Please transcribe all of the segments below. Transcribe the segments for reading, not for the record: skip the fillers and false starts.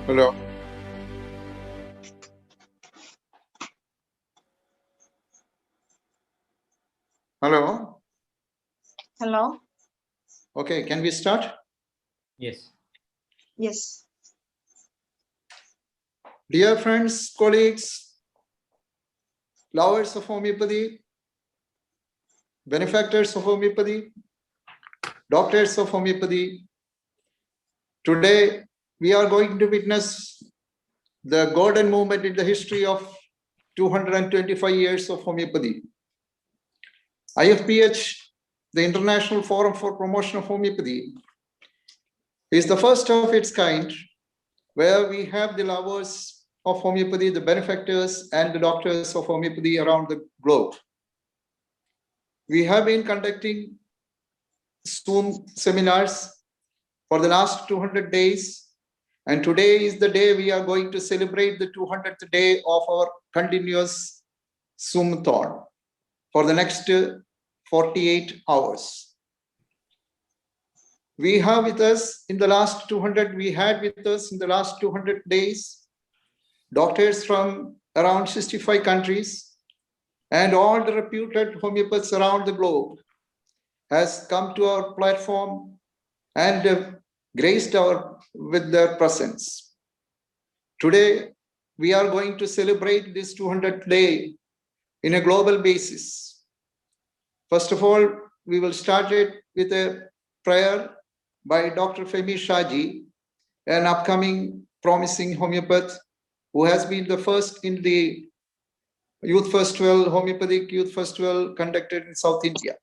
Hello. Hello. Hello. Okay, can we start? Yes. Yes. Dear friends, colleagues, lovers of homeopathy, benefactors of homeopathy, doctors of homeopathy, today we are going to witness the golden moment in the history of 225 years of homeopathy. IFPH, the International Forum for Promotion of Homeopathy, is the first of its kind where we have the lovers of homeopathy, the benefactors and the doctors of homeopathy around the globe. We have been conducting Zoom seminars for the last 200 days, and today is the day we are going to celebrate the 200th day of our continuous Zoom-thon for the next 48 hours. We have with us in the last 200, we had with us in the last 200 days, doctors from around 65 countries and all the reputed homeopaths around the globe has come to our platform and graced with their presence. Today, we are going to celebrate this 200th day in a global basis. First of all, we will start it with a prayer by Dr. Femi Shaji, an upcoming promising homeopath who has been the first in the Youth Festival, Homeopathic Youth Festival conducted in South India.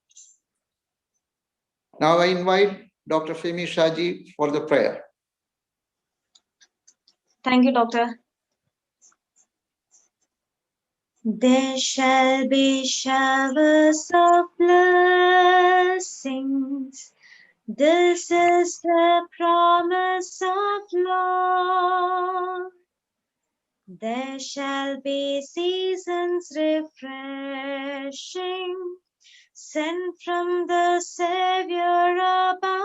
Now I invite Dr. Femi Shaji for the prayer. Thank you, Doctor. There shall be showers of blessings. This is the promise of Lord. There shall be seasons refreshing, sent from the Savior above.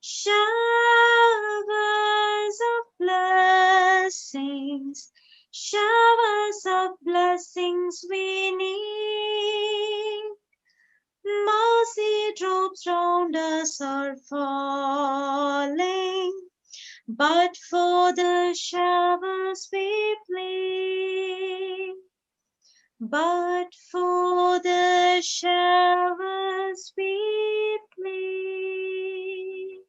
Showers of blessings, showers of blessings we need. Mercy drops round us are falling, but for the showers we plead. But for the showers we plead.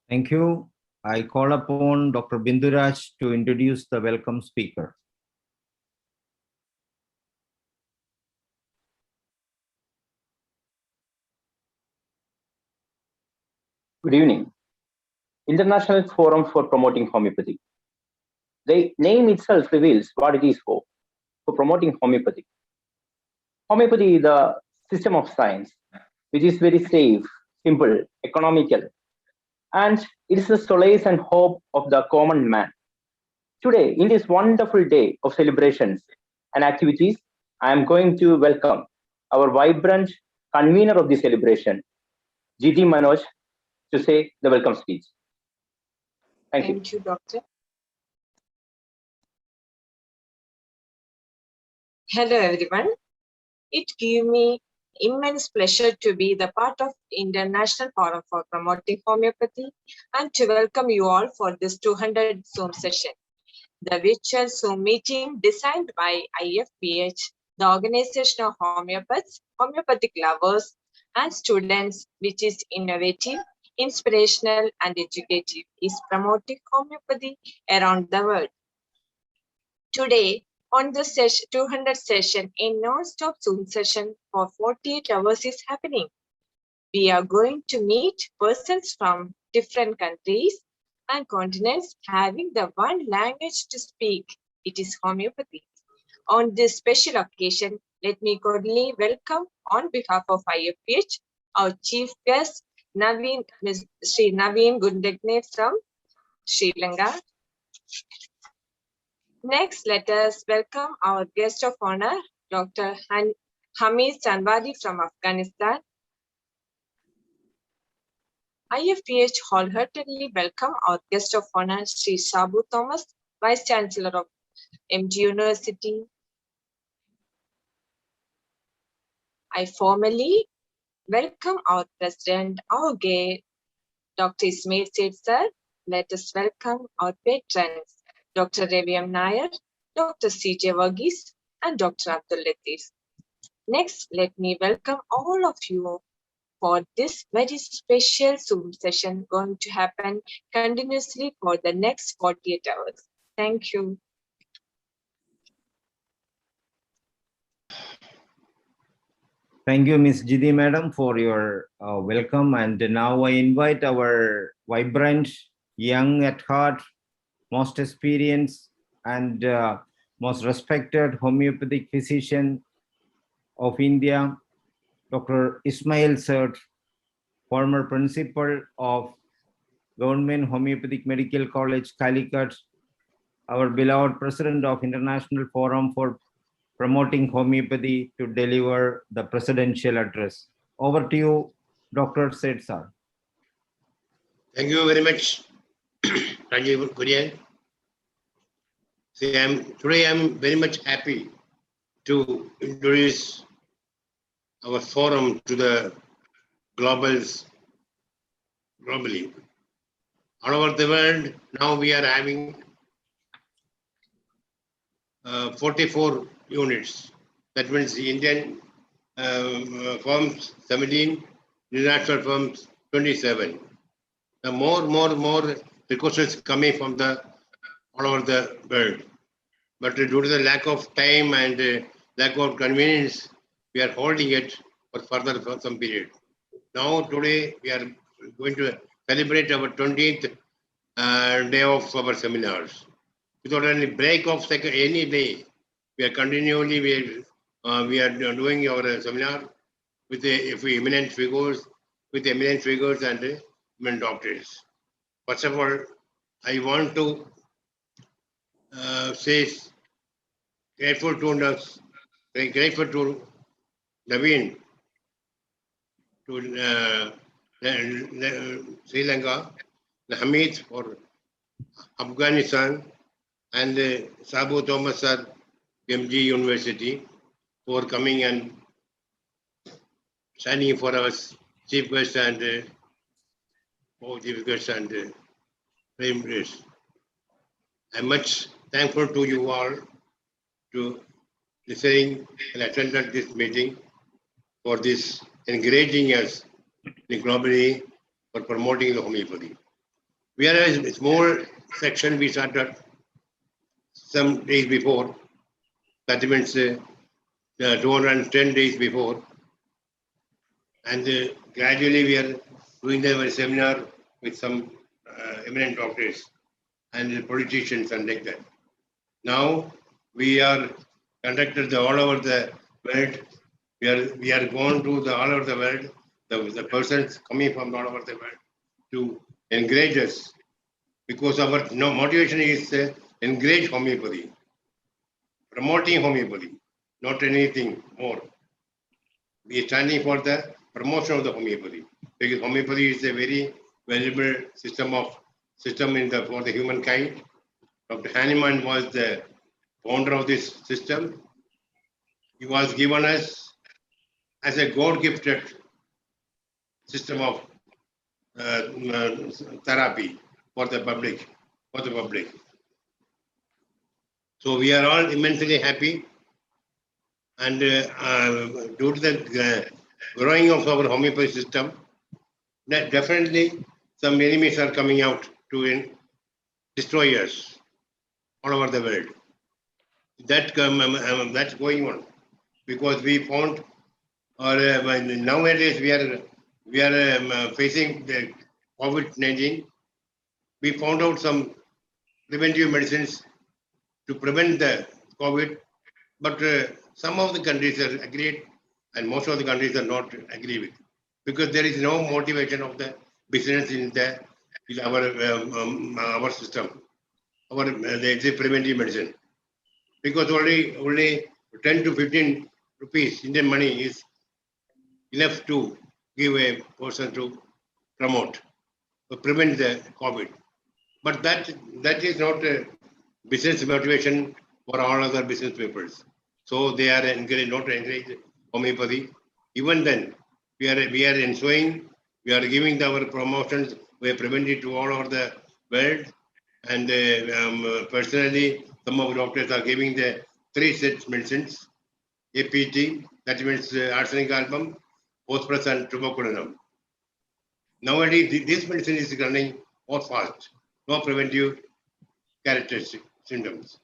Thank you. I call upon Dr. Binduraj to introduce the welcome speaker. Good evening. International Forum for Promoting Homeopathy. The name itself reveals what it is for promoting homeopathy. Homeopathy is the system of science, which is very safe, simple, economical, and it is the solace and hope of the common man. Today, in this wonderful day of celebrations and activities, I am going to welcome our vibrant convener of the celebration, G.T. Manoj, to say the welcome speech. Thank you. Thank you, Doctor. Hello, everyone. It gives me immense pleasure to be the part of International Forum for Promoting Homeopathy and to welcome you all for this 200 Zoom session. The virtual Zoom meeting designed by IFPH, the Organization of Homeopaths, Homeopathic Lovers, and Students, which is innovative, inspirational, and educative, is promoting homeopathy around the world. Today, on the 200 session, a non-stop Zoom session for 48 hours is happening. We are going to meet persons from different countries and continents having the one language to speak. It is homeopathy. On this special occasion, let me cordially welcome on behalf of IFPH, our chief guest, Sri Naveen Gundegne from Sri Lanka. Next, let us welcome our guest of honor, Dr. Hamid Sanwari from Afghanistan. IFPH wholeheartedly welcome our guest of honor, Sri Sabu Thomas, Vice Chancellor of MG University. I formally welcome our President, our guest, Dr. Ismail Said sir. Let us welcome our patrons, Dr. Ravi M. Nair, Dr. C.J. Varghese, and Dr. Abdul Latif. Next, let me welcome all of you for this very special Zoom session going to happen continuously for the next 48 hours. Thank you. Thank you, Ms. Jidi Madam, for your welcome. And now I invite our vibrant, young at heart, most experienced and most respected homeopathic physician of India, Dr. Ismail Sir, former principal of Government Homeopathic Medical College, Calicut, our beloved president of International Forum for Promoting Homeopathy, to deliver the presidential address. Over to you, Dr. Said sir. Thank you very much, Rajiv Kurian. See, today I'm very much happy to introduce our forum to the globally. All over the world, now we are having 44 units. That means the Indian firms 17, international firms 27. The more requests coming from the all over the world. But due to the lack of time and lack of convenience, we are holding it for some period. Now today we are going to celebrate our 20th day of our seminars. Without any break of any day, we are continually we are doing our seminar with eminent figures, and eminent doctors. First of all, I want to say grateful to Naveen, to Sri Lanka, Hamid for Afghanistan, and Sabu Thomas sir, MG University, for coming and standing for our chief guest and chief guest and prime minister. I'm much thankful to you all to listening and attended this meeting for this encouraging us globally for promoting the homeopathy. We are a small section we started some days before, that means 210 days before, and gradually we are doing the seminar with some eminent doctors and politicians and like that. Now we are conducted all over the world. We are going to all over the world. The persons coming from all over the world to encourage us, because our motivation is encourage homeopathy, promoting homeopathy, not anything more. We are standing for the promotion of the homeopathy, because homeopathy is a very valuable system for the humankind. Dr. Hahnemann was the founder of this system. He was given us as a God-gifted system of therapy for the public. So we are all immensely happy, and due to the growing of our homeopathy system, that definitely some enemies are coming out to destroy us all over the world. That's going on, because we found, or nowadays we are facing the COVID-19. We found out some preventive medicines to prevent the COVID, but some of the countries are agreed, and most of the countries are not agree with, because there is no motivation of the business in our system, the preventive medicine, because only 10 to 15 rupees, Indian money, is enough to give a person to promote, to prevent the COVID. But that is not a business motivation for all other business papers. So they are not to encourage homeopathy. Even then, we are ensuring, we are giving our promotions, we are preventing to all over the world. And personally, some of the doctors are giving the 3 sets medicines, APT, that means arsenic album, phosphorus and tuberculin. Nowadays, this medicine is running more fast, no preventive characteristic symptoms.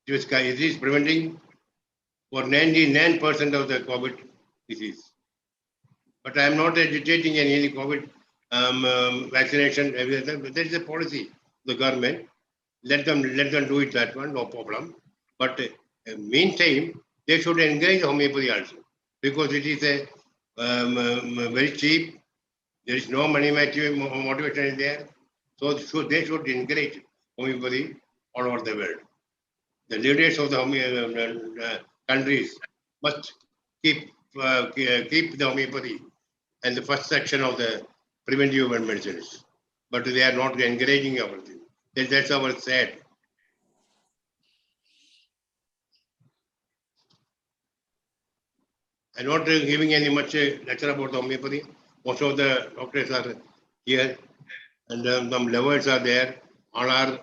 It is preventing for 99% of the COVID disease. But I am not agitating any COVID vaccination. There is a policy of the government. Let them do it, that one, no problem. But meantime, they should encourage homeopathy also, because it is a very cheap. There is no money motivation in there. So they should encourage homeopathy all over the world. The leaders of the countries must keep the homeopathy and the first section of the preventive medicines. But they are not encouraging everything. That's our sad. I'm not giving any much lecture about the homeopathy. Most of the doctors are here, and some lovers are there. All are,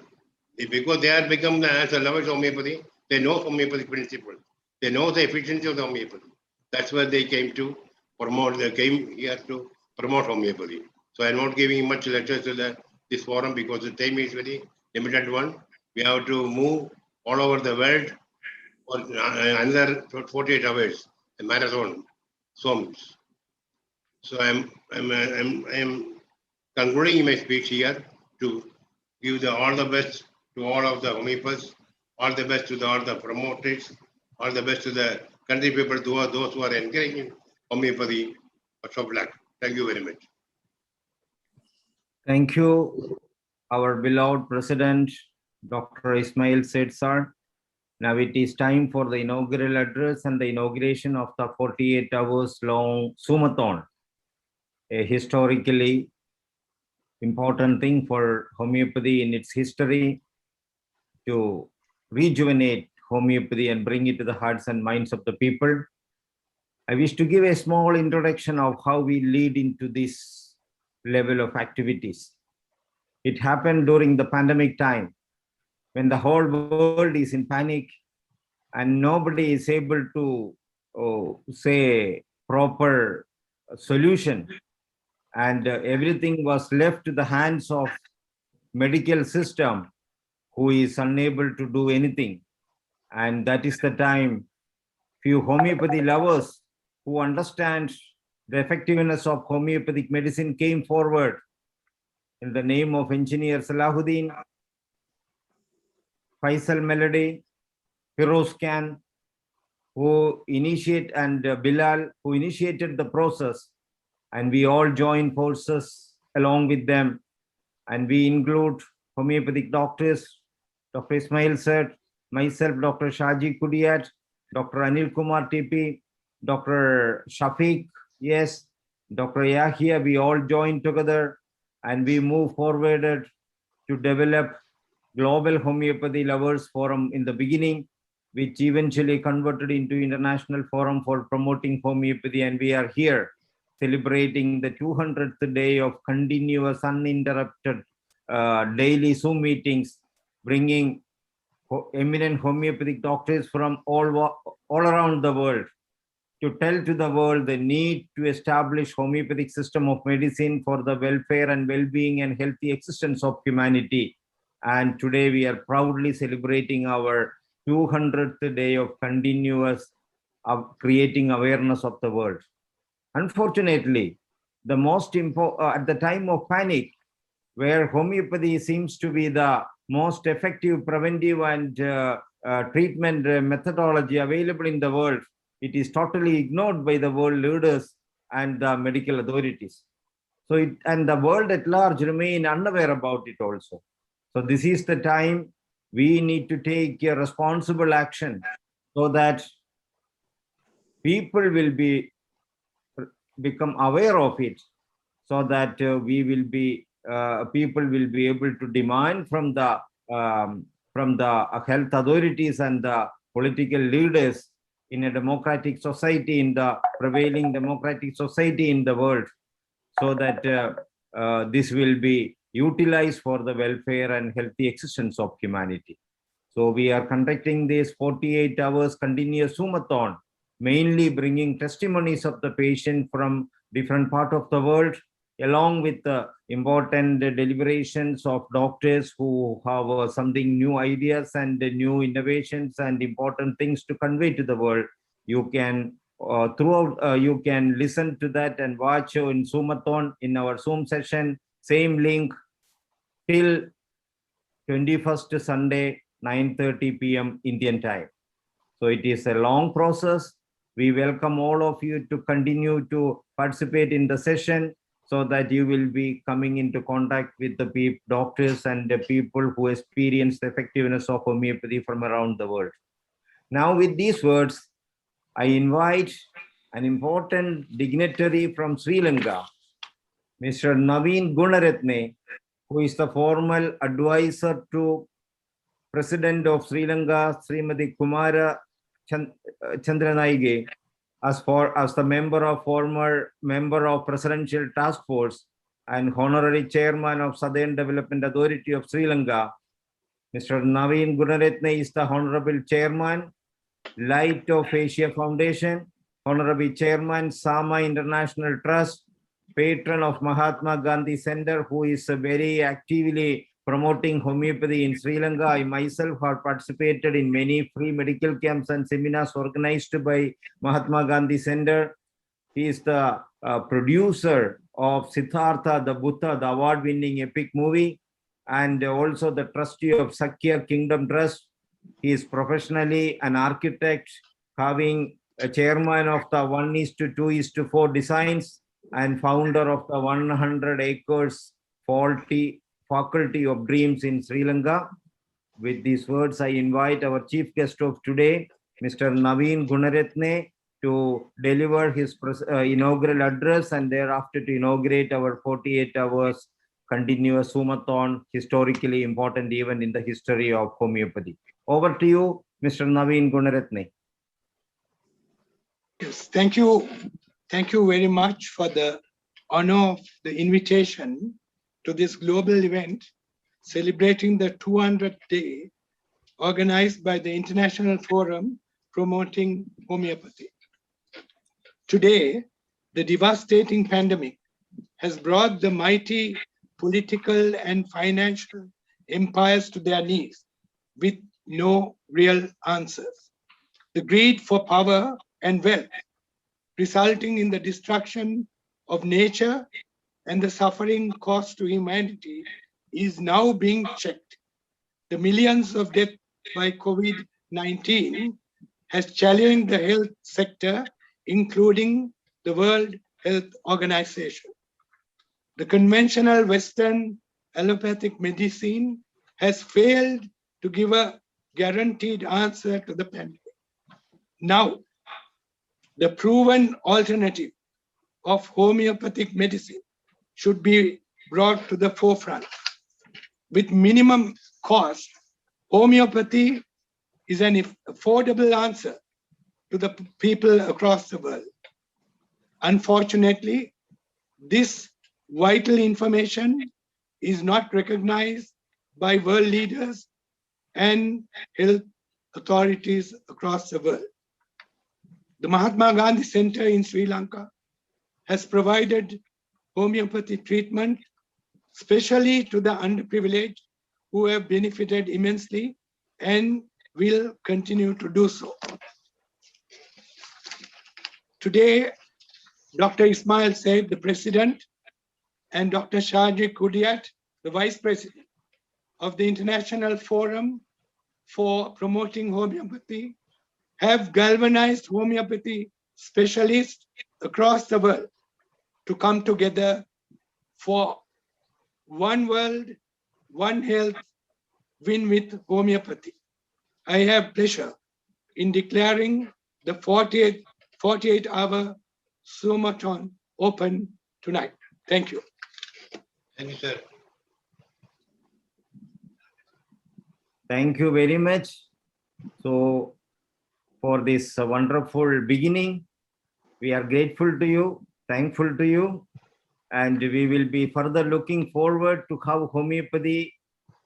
because they are become as a lovers of homeopathy. They know homeopathic principle. They know the efficiency of the homeopathy. That's where they came to promote. They came here to promote homeopathy. So I'm not giving much lectures to this forum because the time is very limited one. We have to move all over the world for another 48 hours, a marathon. So I'm concluding my speech here to give all the best to all of the homeopaths, all the best to all the promoters, all the best to the country people, those who are encouraging homeopathy. Much of luck. Thank you very much. Thank you, our beloved President, Dr. Ismail Said sir. Now it is time for the inaugural address and the inauguration of the 48 hours long Sumathon, a historically important thing for homeopathy in its history, to rejuvenate homeopathy and bring it to the hearts and minds of the people. I wish to give a small introduction of how we lead into this level of activities. It happened during the pandemic time, when the whole world is in panic and nobody is able to say proper solution, and everything was left to the hands of medical system, who is unable to do anything. And that is the time few homeopathy lovers who understand the effectiveness of homeopathic medicine came forward in the name of engineer Salahuddin, Faisal Melody, Firoz Khan, who initiate, and Bilal, who initiated the process, and we all join forces along with them, and we include homeopathic doctors, Dr. Ismail said, myself, Dr. Shaji Kudiyat, Dr. Anil Kumar TP, Dr. Shafiq, yes, Dr. Yahya, we all join together and we move forward to develop Global Homeopathy Lovers Forum in the beginning, which eventually converted into International Forum for Promoting Homeopathy. And we are here celebrating the 200th day of continuous, uninterrupted daily Zoom meetings, bringing eminent homeopathic doctors from all around the world to tell to the world the need to establish homeopathic system of medicine for the welfare and well-being and healthy existence of humanity. And today we are proudly celebrating our 200th day of continuous creating awareness of the world. Unfortunately, the most important at the time of panic, where homeopathy seems to be the most effective preventive and treatment methodology available in the world, it is totally ignored by the world leaders and the medical authorities. So and the world at large remain unaware about it also. So this is the time we need to take a responsible action so that people will become aware of it, so that people will be able to demand from the health authorities and the political leaders in a democratic society, in the prevailing democratic society in the world, so that this will be utilized for the welfare and healthy existence of humanity. So we are conducting this 48 hours continuous Zoomathon, mainly bringing testimonies of the patient from different parts of the world, along with the important deliberations of doctors who have something new ideas and new innovations and important things to convey to the world. You can you can listen to that and watch in Zoomathon in our Zoom session, same link till 21st Sunday, 9:30 p.m. Indian time. So it is a long process. We welcome all of you to continue to participate in the session, so that you will be coming into contact with the doctors and the people who experience the effectiveness of homeopathy from around the world. Now, with these words, I invite an important dignitary from Sri Lanka, Mr. Naveen Gunaratne, who is the formal advisor to President of Sri Lanka, Srimati Kumara Chandranaige, as the former member of Presidential Task Force and honorary chairman of Southern Development Authority of Sri Lanka. Mr. Naveen Gunaratne is the honorable chairman, Light of Asia Foundation, honorary chairman, Sama International Trust, patron of Mahatma Gandhi Center, who is very actively promoting homeopathy in Sri Lanka. I myself have participated in many free medical camps and seminars organized by Mahatma Gandhi Center. He is the producer of Siddhartha the Buddha, the award-winning epic movie, and also the trustee of Sakya Kingdom Trust. He is professionally an architect, having a chairman of the 1:2:4 designs and founder of the 100 acres Faculty of Dreams in Sri Lanka. With these words, I invite our chief guest of today, Mr. Naveen Gunaratne, to deliver his inaugural address and thereafter to inaugurate our 48 hours continuous Zoomathon, historically important event in the history of homeopathy. Over to you, Mr. Naveen Gunaratne. Yes, thank you. Thank you very much for the honor of the invitation to this global event celebrating the 200th day organized by the International Forum Promoting Homeopathy. Today, the devastating pandemic has brought the mighty political and financial empires to their knees with no real answers. The greed for power and wealth, resulting in the destruction of nature and the suffering caused to humanity, is now being checked. The millions of deaths by COVID-19 has challenged the health sector, including the World Health Organization. The conventional Western allopathic medicine has failed to give a guaranteed answer to the pandemic. Now, the proven alternative of homeopathic medicine should be brought to the forefront. With minimum cost, homeopathy is an affordable answer to the people across the world. Unfortunately, this vital information is not recognized by world leaders and health authorities across the world. The Mahatma Gandhi Center in Sri Lanka has provided homeopathy treatment, especially to the underprivileged, who have benefited immensely and will continue to do so. Today, Dr. Ismail Said, the president, and Dr. Shahji Kudiat, the vice president of the International Forum for Promoting Homeopathy, have galvanized homeopathy specialists across the world to come together for one world, one health, win with homeopathy. I have pleasure in declaring the 40th 48-hour Zoomathon open tonight. Thank you. Thank you, sir. Thank you very much. So for this wonderful beginning, we are grateful to you, thankful to you, and we will be further looking forward to how homeopathy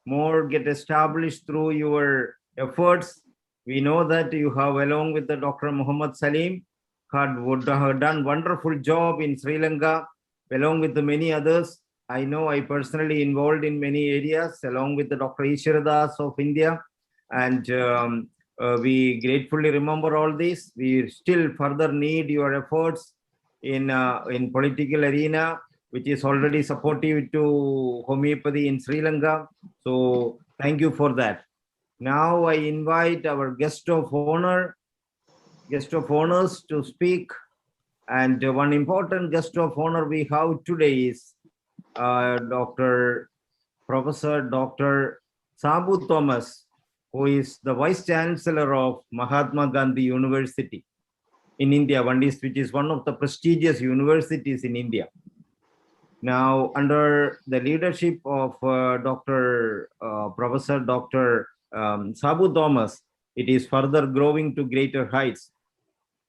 more get established through your efforts. We know that you have, along with the Dr. Muhammad Salim, would have done wonderful job in Sri Lanka, along with the many others. I know I personally involved in many areas, along with the Dr. Ishwaradas of India, and we gratefully remember all this. We still further need your efforts in political arena, which is already supportive to homeopathy in Sri Lanka. So thank you for that. Now I invite our guest of honors to speak. And one important guest of honor we have today is Professor Dr. Sabu Thomas, who is the Vice Chancellor of Mahatma Gandhi University in India, which is one of the prestigious universities in India. Now, under the leadership of Professor Dr. Sabu Thomas, it is further growing to greater heights.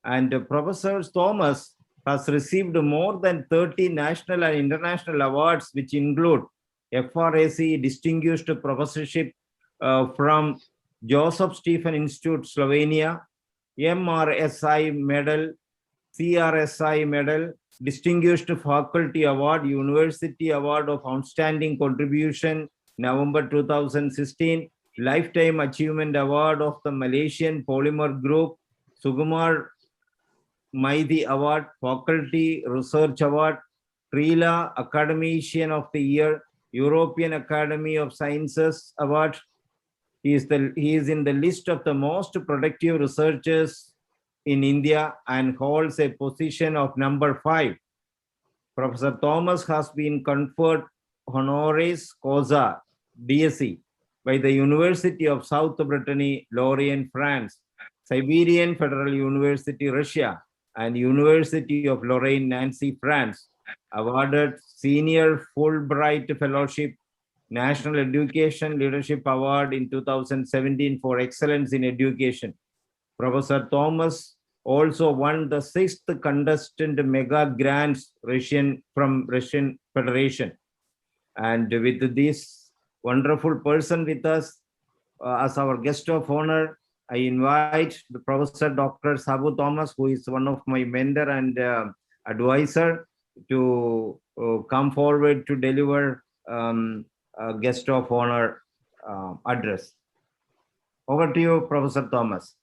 And Professor Thomas has received more than 30 national and international awards, which include FRAC Distinguished Professorship from Joseph Stephen Institute, Slovenia, MRSI Medal, CRSI Medal, Distinguished Faculty Award, University Award of Outstanding Contribution, November 2016, Lifetime Achievement Award of the Malaysian Polymer Group, Sugumar Maidi Award, Faculty Research Award, Trila Academician of the Year, European Academy of Sciences Award. He is in the list of the most productive researchers in India and holds a position of number 5. Professor Thomas has been conferred honoris causa DSc by the University of South Brittany, Lorient, France, Siberian Federal University, Russia, and University of Lorraine, Nancy, France. Awarded Senior Fulbright Fellowship, National Education Leadership Award in 2017 for excellence in education. Professor Thomas also won the 6th contestant mega grants from Russian Federation. And with this wonderful person with us as our guest of honor, I invite the Professor Dr. Sabu Thomas, who is one of my mentor and advisor, to come forward to deliver a guest of honor address. Over to you, Professor Thomas.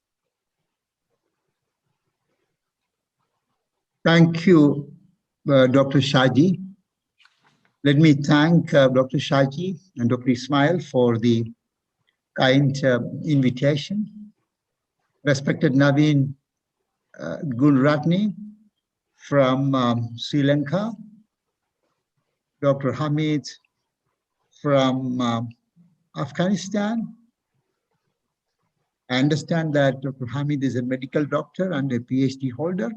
Thank you, Dr. Shaji. Let me thank Dr. Shaji and Dr. Ismail for the kind invitation. Respected Naveen Gunratni from Sri Lanka, Dr. Hamid from Afghanistan. I understand that Dr. Hamid is a medical doctor and a PhD holder,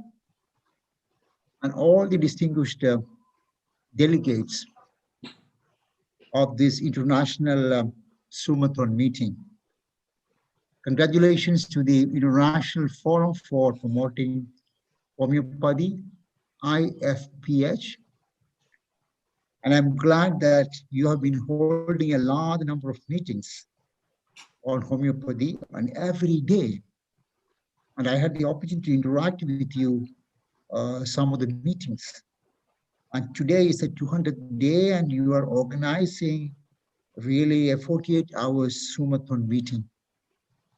and all the distinguished delegates of this international Zoomathon meeting. Congratulations to the International Forum for Promoting Homeopathy, IFPH. And I'm glad that you have been holding a large number of meetings on homeopathy and every day. And I had the opportunity to interact with you some of the meetings. And today is the 200th day, and you are organizing really a 48-hour Zoomathon meeting.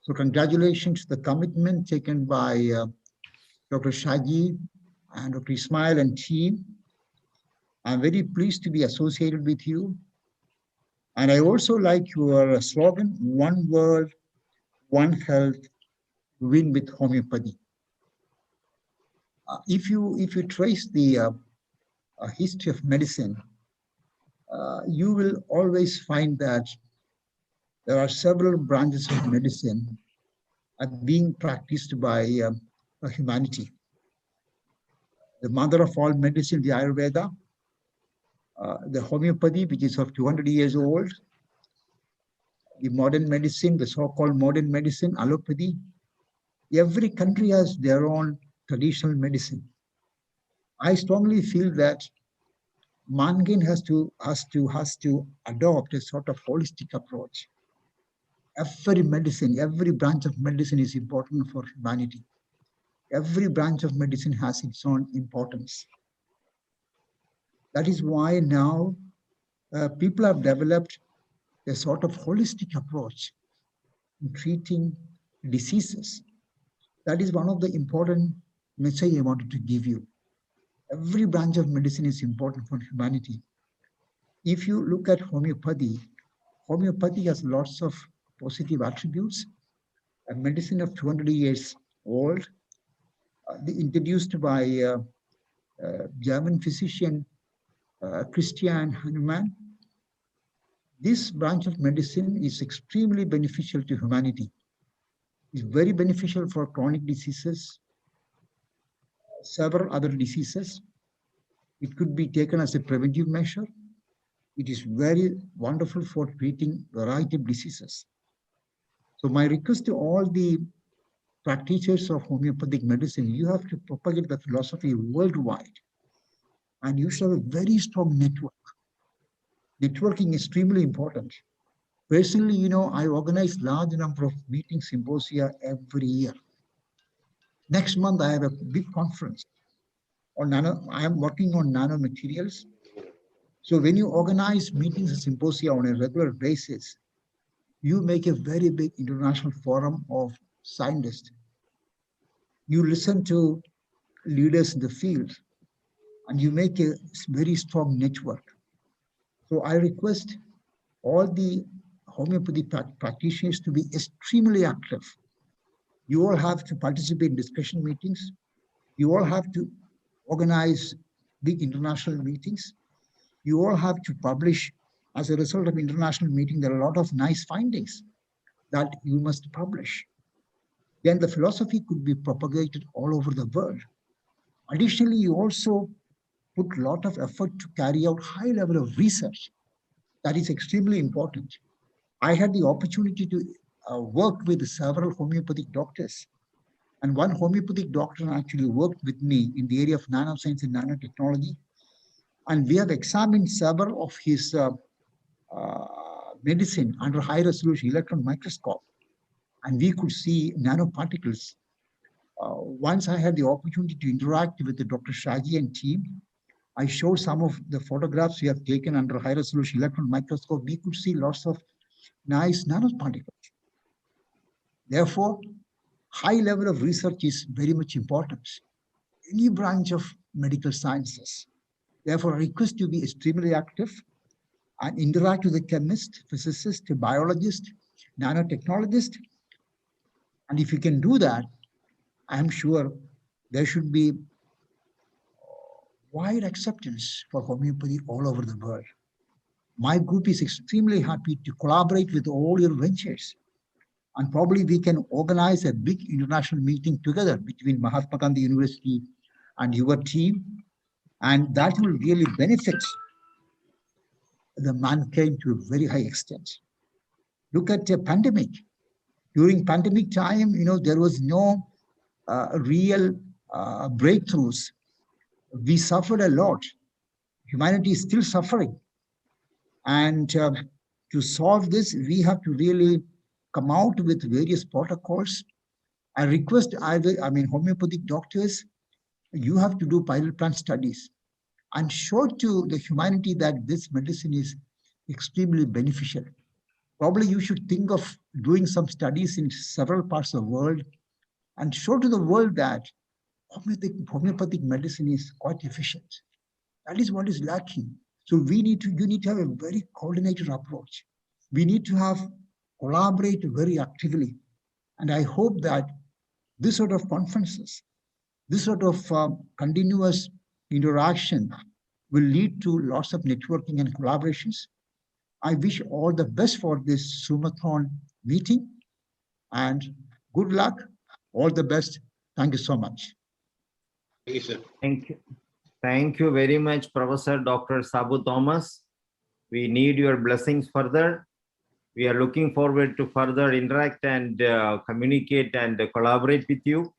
So congratulations to the commitment taken by Dr. Shaji and Dr. Ismail and team. I'm very pleased to be associated with you. And I also like your slogan, One World, One Health, Win with Homeopathy. If you trace the history of medicine, you will always find that there are several branches of medicine being practiced by humanity. the mother of all medicine, the Ayurveda, the homeopathy, which is of 200 years old, the modern medicine, the so-called modern medicine, allopathy. Every country has their own traditional medicine. I strongly feel that mankind has to adopt a sort of holistic approach. Every medicine, every branch of medicine is important for humanity. Every branch of medicine has its own importance. That is why now people have developed a sort of holistic approach in treating diseases. That is one of the important message I wanted to give you. Every branch of medicine is important for humanity. If you look at homeopathy, homeopathy has lots of positive attributes. A medicine of 200 years old, introduced by German physician Christian Hahnemann. This branch of medicine is extremely beneficial to humanity. It's very beneficial for chronic diseases, several other diseases. It could be taken as a preventive measure. It is very wonderful for treating a variety of diseases. So my request to all the practitioners of homeopathic medicine, you have to propagate the philosophy worldwide. And you should have a very strong network. Networking is extremely important. Personally, you know, I organize large number of meetings, symposia every year. Next month, I have a big conference on nano. I am working on nanomaterials. So when you organize meetings and symposia on a regular basis, you make a very big international forum of scientists. You listen to leaders in the field, and you make a very strong network. So I request all the homeopathy practitioners to be extremely active. You all have to participate in discussion meetings. You all have to organize big international meetings. You all have to publish. As a result of international meeting, there are a lot of nice findings that you must publish. Then the philosophy could be propagated all over the world. Additionally, you also put a lot of effort to carry out high level of research. That is extremely important. I had the opportunity to work with several homeopathic doctors. And one homeopathic doctor actually worked with me in the area of nanoscience and nanotechnology. And we have examined several of his medicine under high resolution electron microscope. And we could see nanoparticles. Once I had the opportunity to interact with the Dr. Shaji and team, I showed some of the photographs we have taken under high resolution electron microscope. We could see lots of nice nanoparticles. Therefore, high level of research is very much important. Any branch of medical sciences. Therefore, I request you to be extremely active and interact with the chemist, physicist, biologist, nanotechnologist. And if you can do that, I'm sure there should be wide acceptance for homeopathy all over the world. My group is extremely happy to collaborate with all your ventures. And probably we can organize a big international meeting together between Mahatma Gandhi University and your team. And that will really benefit the mankind to a very high extent. Look at the pandemic. During pandemic time, you know, there was no real breakthroughs. We suffered a lot. Humanity is still suffering. And to solve this, we have to really come out with various protocols. I request homeopathic doctors, you have to do pilot plant studies and show to the humanity that this medicine is extremely beneficial. Probably you should think of doing some studies in several parts of the world and show to the world that homeopathic medicine is quite efficient. That is what is lacking. So you need to have a very coordinated approach. We need to collaborate very actively. And I hope that this sort of conferences, this sort of continuous interaction will lead to lots of networking and collaborations. I wish all the best for this Sumathon meeting and good luck, all the best. Thank you so much. Yes, sir. Thank you. Thank you very much, Professor Dr. Sabu Thomas. We need your blessings further. We are looking forward to further interact and communicate and collaborate with you.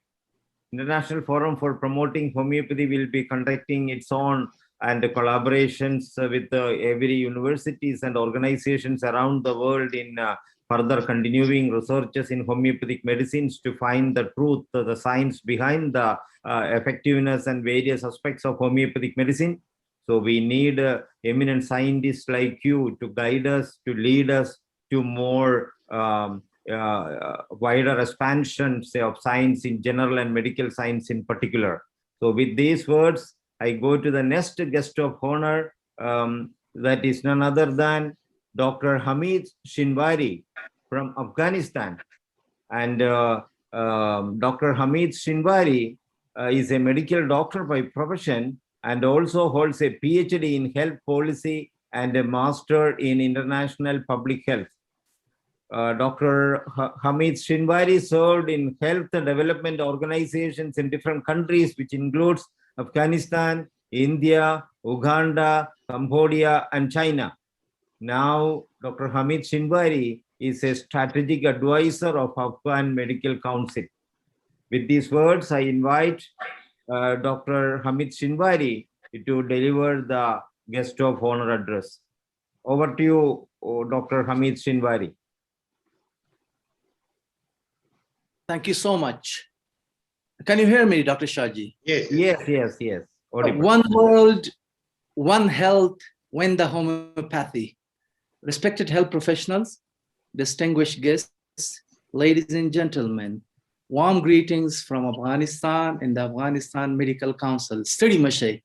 International Forum for Promoting Homeopathy will be conducting its own and collaborations with every universities and organizations around the world in further continuing researches in homeopathic medicines to find the truth, the science behind the effectiveness and various aspects of homeopathic medicine. So we need eminent scientists like you to guide us, to lead us to more wider expansion, say, of science in general and medical science in particular. So with these words, I go to the next guest of honor, that is none other than Dr. Hamid Shinwari from Afghanistan. And Dr. Hamid Shinwari is a medical doctor by profession and also holds a PhD in health policy and a master in international public health. Dr. Hamid Shinwari served in health development organizations in different countries, which includes Afghanistan, India, Uganda, Cambodia, and China. Now, Dr. Hamid Shinwari is a strategic advisor of Afghan Medical Council. With these words, I invite Dr. Hamid Shinwari to deliver the guest of honor address. Over to you, Dr. Hamid Shinwari. Thank you so much. Can you hear me, Dr. Shaji? Yes. Yes. Audible. One world, one health, when the homeopathy. Respected health professionals, distinguished guests, ladies and gentlemen, warm greetings from Afghanistan and the Afghanistan Medical Council, Steady Mashay.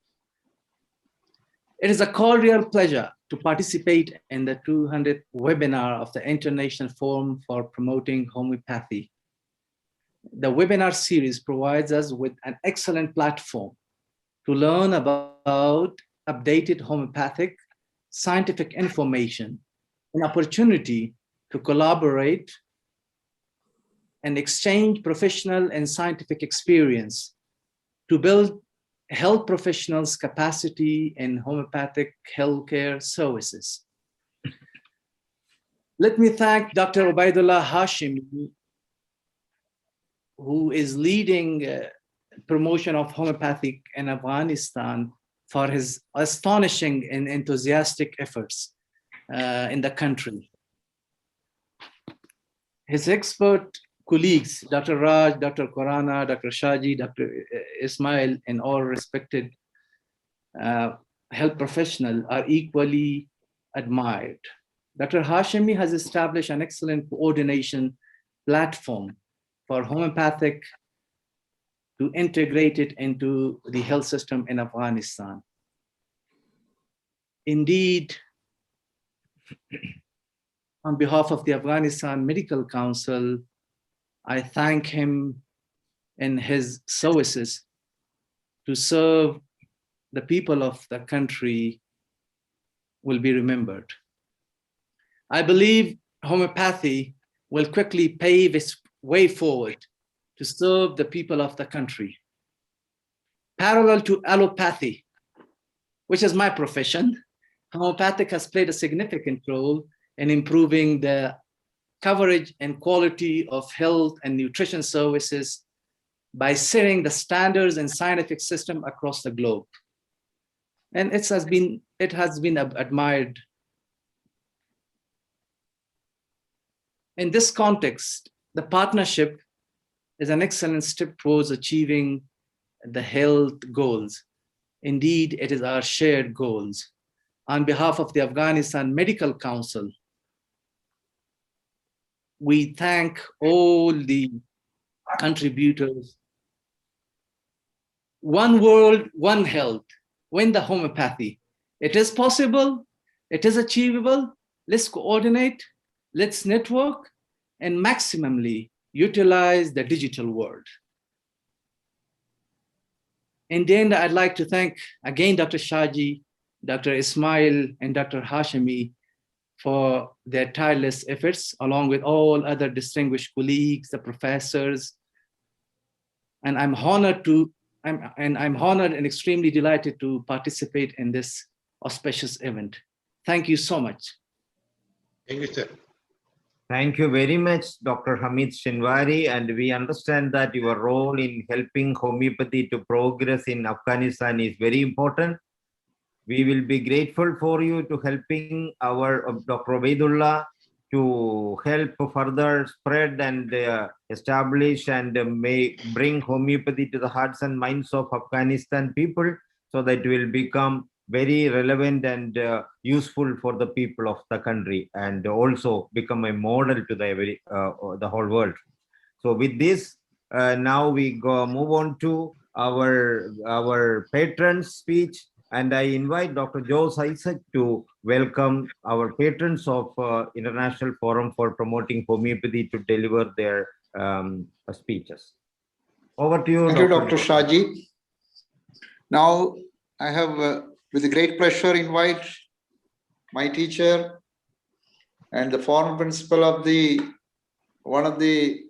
It is a cordial pleasure to participate in the 200th webinar of the International Forum for Promoting Homeopathy. The webinar series provides us with an excellent platform to learn about updated homeopathic scientific information, an opportunity to collaborate and exchange professional and scientific experience to build health professionals' capacity in homeopathic healthcare services. Let me thank Dr. Ubaidullah Hashimi, who is leading promotion of homeopathic in Afghanistan, for his astonishing and enthusiastic efforts in the country. His expert colleagues, Dr. Raj, Dr. Korana, Dr. Shaji, Dr. Ismail, and all respected health professionals are equally admired. Dr. Hashimi has established an excellent coordination platform for homeopathic to integrate it into the health system in Afghanistan. Indeed, on behalf of the Afghanistan Medical Council, I thank him in his services to serve the people of the country will be remembered. I believe homeopathy will quickly pave its way forward to serve the people of the country. Parallel to allopathy, which is my profession, homeopathic has played a significant role in improving the coverage and quality of health and nutrition services by setting the standards and scientific system across the globe. And it has been admired. In this context, the partnership is an excellent step towards achieving the health goals. Indeed, it is our shared goals. On behalf of the Afghanistan Medical Council, we thank all the contributors. One world, one health. When the homeopathy, it is possible, it is achievable. Let's coordinate, let's network, and maximally utilize the digital world. In the end, I'd like to thank again Dr. Shaji, Dr. Ismail, and Dr. Hashimi for their tireless efforts, along with all other distinguished colleagues, the professors. And I'm honored to I'm honored and extremely delighted to participate in this auspicious event. Thank you so much. Thank you, sir. Thank you very much, Dr. Hamid Shinwari. And we understand that your role in helping homeopathy to progress in Afghanistan is very important. We will be grateful for you to helping our Dr. Ubaidullah to help further spread and establish and may bring homeopathy to the hearts and minds of Afghanistan people, so that it will become very relevant and useful for the people of the country, and also become a model to the whole world. So with this, now we move on to our patron's speech, and I invite Dr. Jose Isaac to welcome our patrons of International Forum for Promoting Homeopathy to deliver their speeches. Over to you, Thank you, Dr. Shaji. Now, I have, with great pleasure, invite my teacher and the former principal of one of the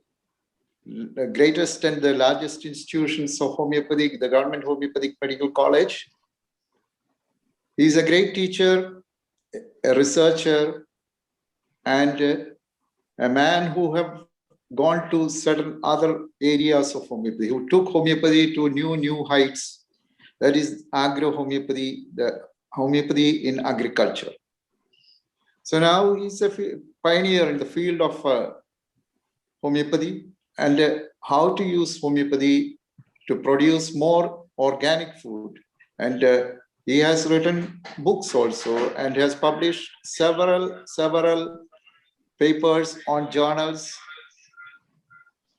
greatest and the largest institutions of homeopathy, the Government Homeopathic Medical College. He is a great teacher, a researcher, and a man who have gone to certain other areas of homeopathy, who took homeopathy to new heights. That is agro-homeopathy, the homeopathy in agriculture. So now he's a pioneer in the field of homeopathy and how to use homeopathy to produce more organic food. And he has written books also and has published several papers on journals,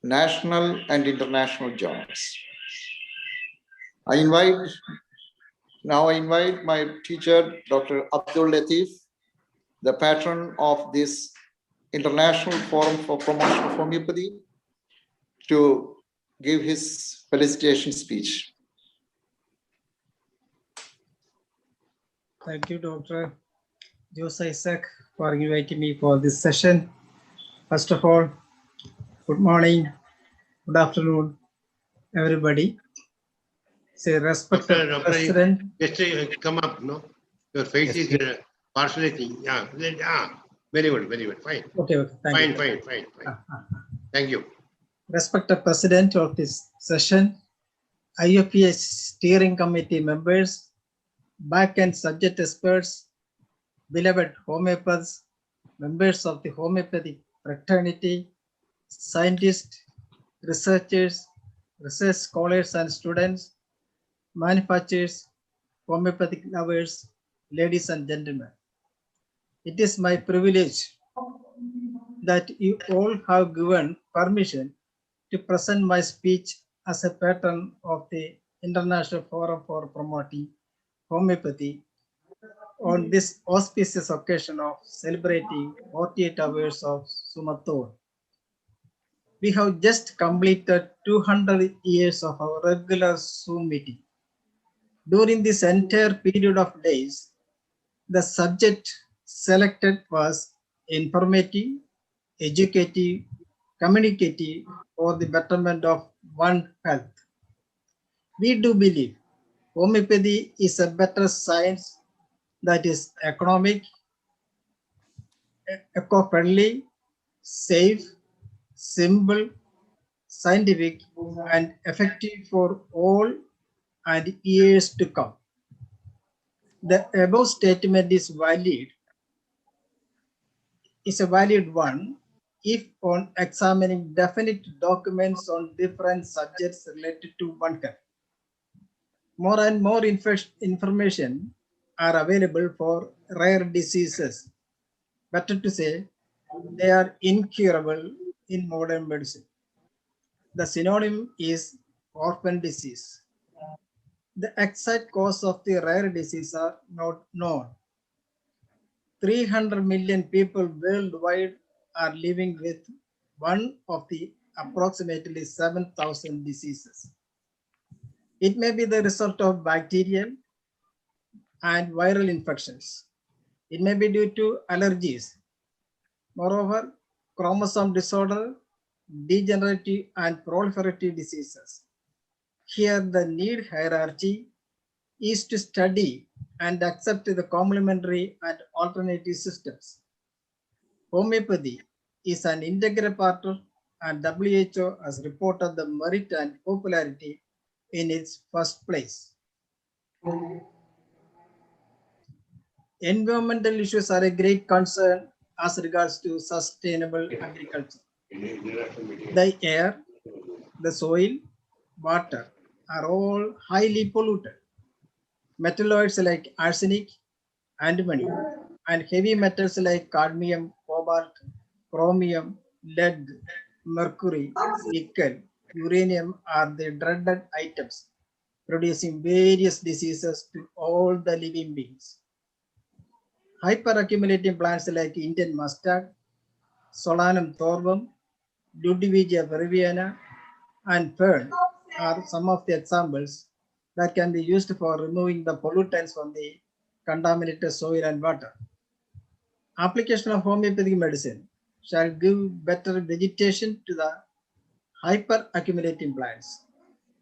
national and international journals. I invite my teacher, Dr. Abdul Latif, the patron of this International Forum for Promotion of Homeopathy, to give his felicitation speech. Thank you, Dr. Jose Isaac, for inviting me for this session. First of all, good morning, good afternoon, everybody. Say respected President. Just come up, no? Your face is partially, yeah. Very good, fine. Okay, thank you. Fine. Thank you. Respected President of this session, IFPH steering committee members, back and subject experts, beloved homeopaths, members of the homeopathic fraternity, scientists, researchers, research scholars and students, manufacturers, homeopathic lovers, ladies and gentlemen. It is my privilege that you all have given permission to present my speech as a patron of the International Forum for Promoting Homeopathy on this auspicious occasion of celebrating 48 hours of Sumathor. We have just completed 200 years of our regular Zoom meeting. During this entire period of days, the subject selected was informative, educative, communicative for the betterment of one health. We do believe homeopathy is a better science that is economic, eco-friendly, safe, simple, scientific, and effective for all and years to come. The above statement is a valid one if on examining definite documents on different subjects related to one health. More and more information are available for rare diseases. Better to say, they are incurable in modern medicine. The synonym is orphan disease. The exact cause of the rare disease are not known. 300 million people worldwide are living with one of the approximately 7,000 diseases. It may be the result of bacterial and viral infections. It may be due to allergies. Moreover, chromosome disorder, degenerative and proliferative diseases, Here, the need hierarchy is to study and accept the complementary and alternative systems. Homeopathy is an integral part of, and WHO has reported the merit and popularity in its first place. Environmental issues are a great concern as regards to sustainable agriculture. The air, the soil, water are all highly polluted. Metalloids like arsenic, antimony, and heavy metals like cadmium, cobalt, chromium, lead, mercury, nickel, uranium are the dreaded items, producing various diseases to all the living beings. Hyperaccumulating plants like Indian mustard, Solanum thorbum, Ludwigia peruviana, and fern are some of the examples that can be used for removing the pollutants from the contaminated soil and water. Application of homeopathic medicine shall give better vegetation to the hyperaccumulating plants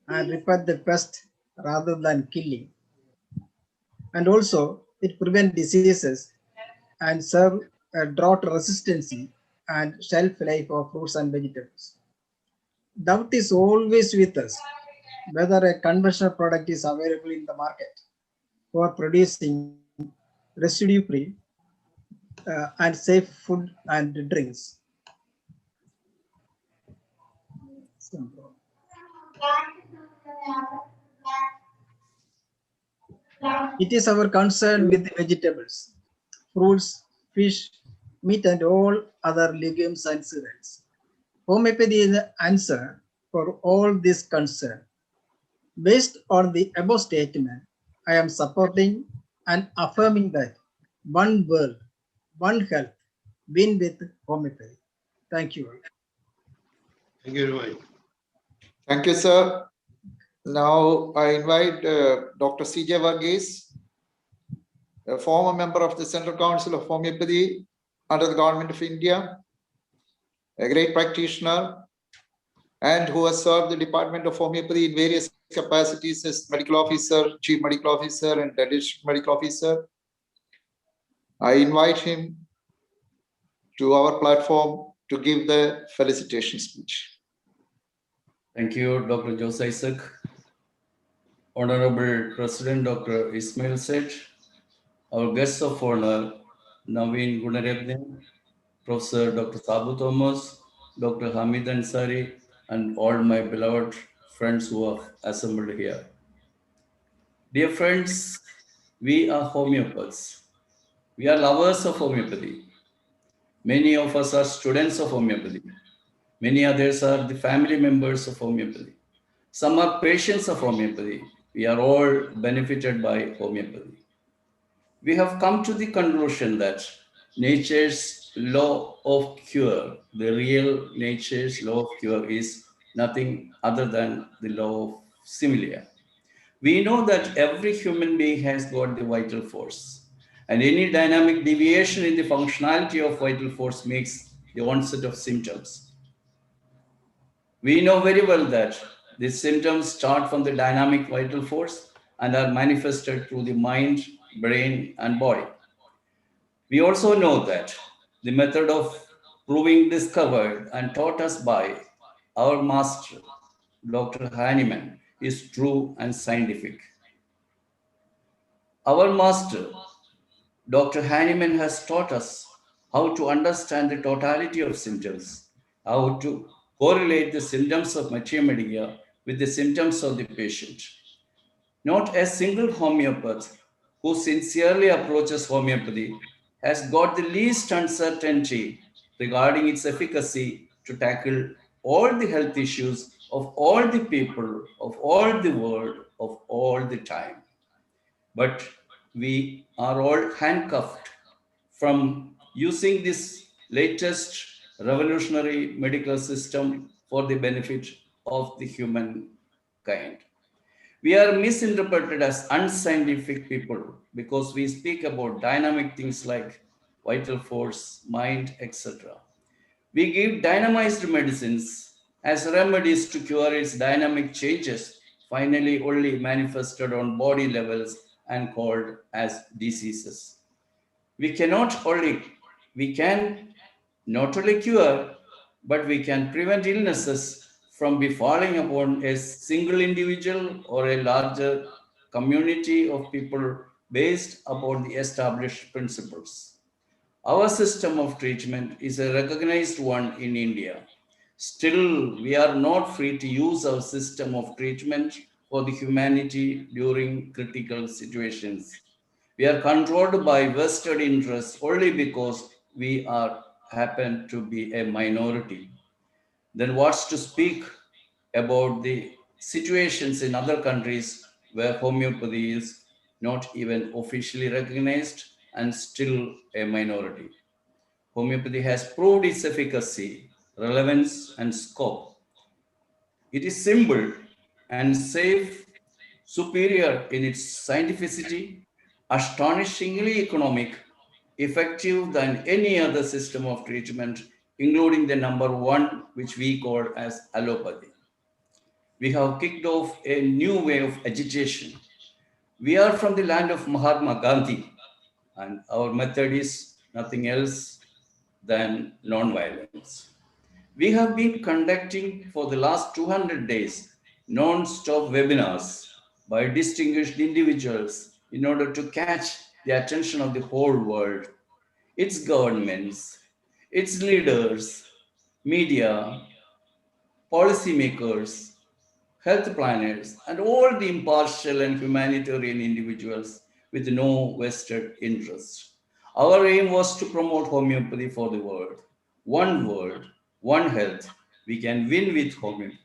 and repel the pest rather than killing. And also, it prevents diseases and serve a drought resistancy and shelf life of fruits and vegetables. Doubt is always with us whether a conventional product is available in the market for producing residue-free and safe food and drinks. It is our concern with the vegetables, fruits, fish, meat, and all other legumes and cereals. Homeopathy is the answer for all this concern. Based on the above statement, I am supporting and affirming that one world, one health, win with homeopathy. Thank you. Thank you very much. Thank you, sir. Now I invite Dr. C.J. Varghese, a former member of the Central Council of Homeopathy under the Government of India, a great practitioner, and who has served the Department of Homeopathy in various capacities as medical officer, chief medical officer, and district medical officer. I invite him to our platform to give the felicitation speech. Thank you, Dr. Jose Isaac. Honorable President Dr. Ismail Seth, our guests of honor, Naveen Gunaratne, Professor Dr. Sabu Thomas, Dr. Hamid Ansari, and all my beloved friends who are assembled here. Dear friends, we are homeopaths. We are lovers of homeopathy. Many of us are students of homeopathy. Many others are the family members of homeopathy. Some are patients of homeopathy. We are all benefited by homeopathy. We have come to the conclusion that nature's law of cure, the real nature's law of cure, is nothing other than the law of similia. We know that every human being has got the vital force, and any dynamic deviation in the functionality of vital force makes the onset of symptoms. We know very well that these symptoms start from the dynamic vital force and are manifested through the mind, brain, and body. We also know that the method of proving discovered and taught us by our master, Dr. Hahnemann, is true and scientific. Our master, Dr. Hahnemann, has taught us how to understand the totality of symptoms, how to correlate the symptoms of Matia Medica with the symptoms of the patient. Not a single homeopath who sincerely approaches homeopathy has got the least uncertainty regarding its efficacy to tackle all the health issues of all the people, of all the world, of all the time. But we are all handcuffed from using this latest revolutionary medical system for the benefit of the humankind. We are misinterpreted as unscientific people because we speak about dynamic things like vital force, mind, etc. We give dynamized medicines as remedies to cure its dynamic changes finally only manifested on body levels and called as diseases. We can not only cure, but we can prevent illnesses from befalling upon a single individual or a larger community of people based upon the established principles. Our system of treatment is a recognized one in India. Still, we are not free to use our system of treatment for the humanity during critical situations. We are controlled by vested interests only because we happen to be a minority. Then what's to speak about the situations in other countries where homeopathy is not even officially recognized and still a minority? Homeopathy has proved its efficacy, relevance, and scope. It is simple and safe, superior in its scientificity, astonishingly economic, effective than any other system of treatment, including the number one, which we call as allopathy. We have kicked off a new way of agitation. We are from the land of Mahatma Gandhi, and our method is nothing else than non-violence. We have been conducting for the last 200 days non-stop webinars by distinguished individuals in order to catch the attention of the whole world, its governments, its leaders, media, policymakers, health planners, and all the impartial and humanitarian individuals with no vested interest. Our aim was to promote homeopathy for the world. World, one health. We can win with homeopathy.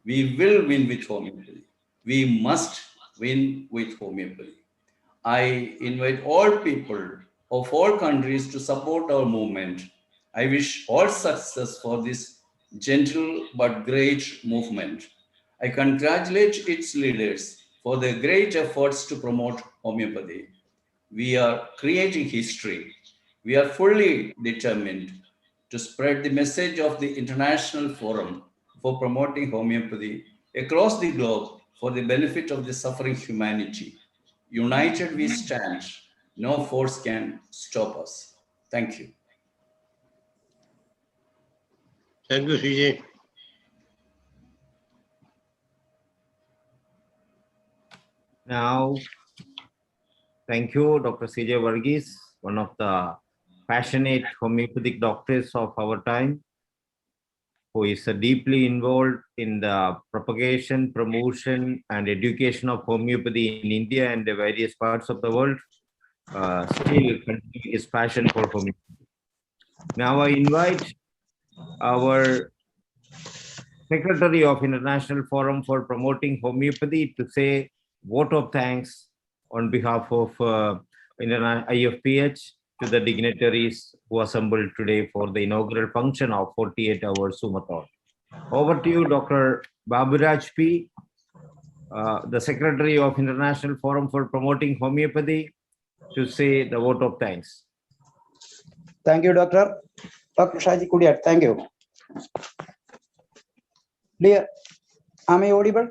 We will win with homeopathy. We must win with homeopathy. I invite all people of all countries to support our movement. I wish all success for this gentle but great movement. I congratulate its leaders for their great efforts to promote homeopathy. We are creating history. We are fully determined to spread the message of the International Forum for Promoting Homeopathy across the globe for the benefit of the suffering humanity. United we stand. No force can stop us. Thank you. Thank you, CJ. Now, thank you, Dr. CJ Varghese, one of the passionate homeopathic doctors of our time, who is deeply involved in the propagation, promotion, and education of homeopathy in India and the various parts of the world. Still continue his passion for homeopathy. Now I invite our Secretary of International Forum for Promoting Homeopathy to say vote of thanks on behalf of IFPH to the dignitaries who assembled today for the inaugural function of 48-hour Sumathon. Over to you, Dr. Baburaj P., the Secretary of International Forum for Promoting Homeopathy, to say the vote of thanks. Thank you, Dr. Shaji Kudiyat. Thank you. Dear, am I audible?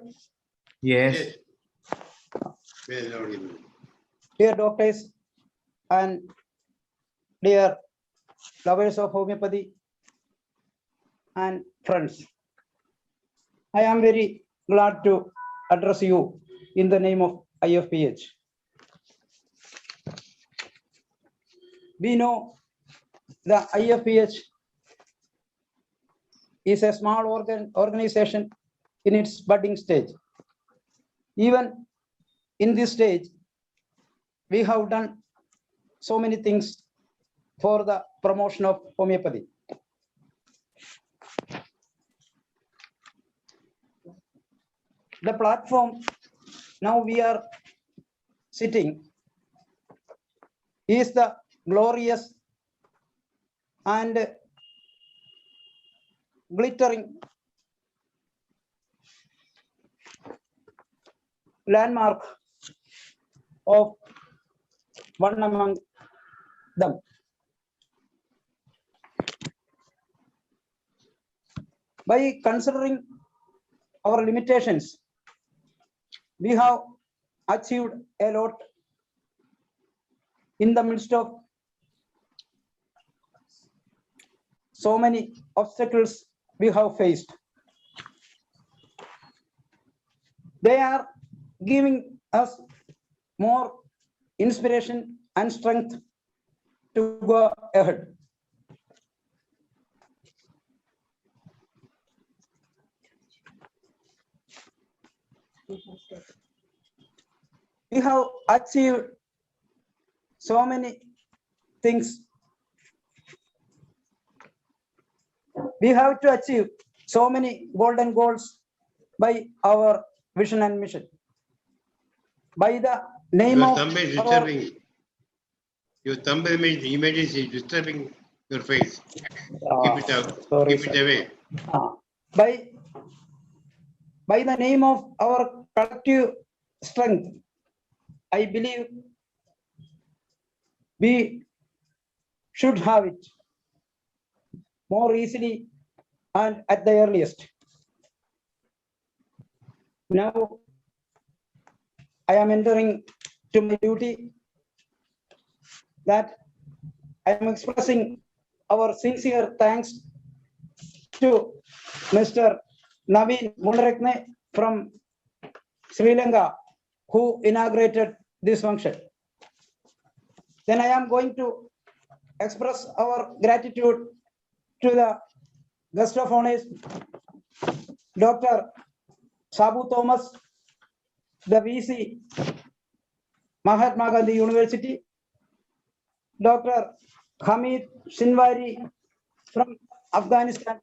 Yes. Very audible. Dear doctors and dear lovers of homeopathy and friends, I am very glad to address you in the name of IFPH. We know the IFPH is a small organization in its budding stage. Even in this stage, we have done so many things for the promotion of homeopathy. The platform now we are sitting is the glorious and glittering landmark of one among them. By considering our limitations, We have achieved a lot in the midst of so many obstacles we have faced. They are giving us more inspiration and strength to go ahead. We have achieved so many things. We have to achieve so many golden goals by our vision and mission. By the name Your of thumb is our disturbing. Your thumb image is disturbing your face. Keep it out. sorry, Keep it sir. away. By the name of our collective strength, I believe we should have it more easily and at the earliest. Now, I am entering to my duty that I am expressing our sincere thanks to Mr. Naveen Gunaratne from Sri Lanka, who inaugurated this function. Then I am going to express our gratitude to the guest of honors, Dr. Sabu Thomas, the VC, Mahatma Gandhi University, Dr. Hamid Sinwari from Afghanistan,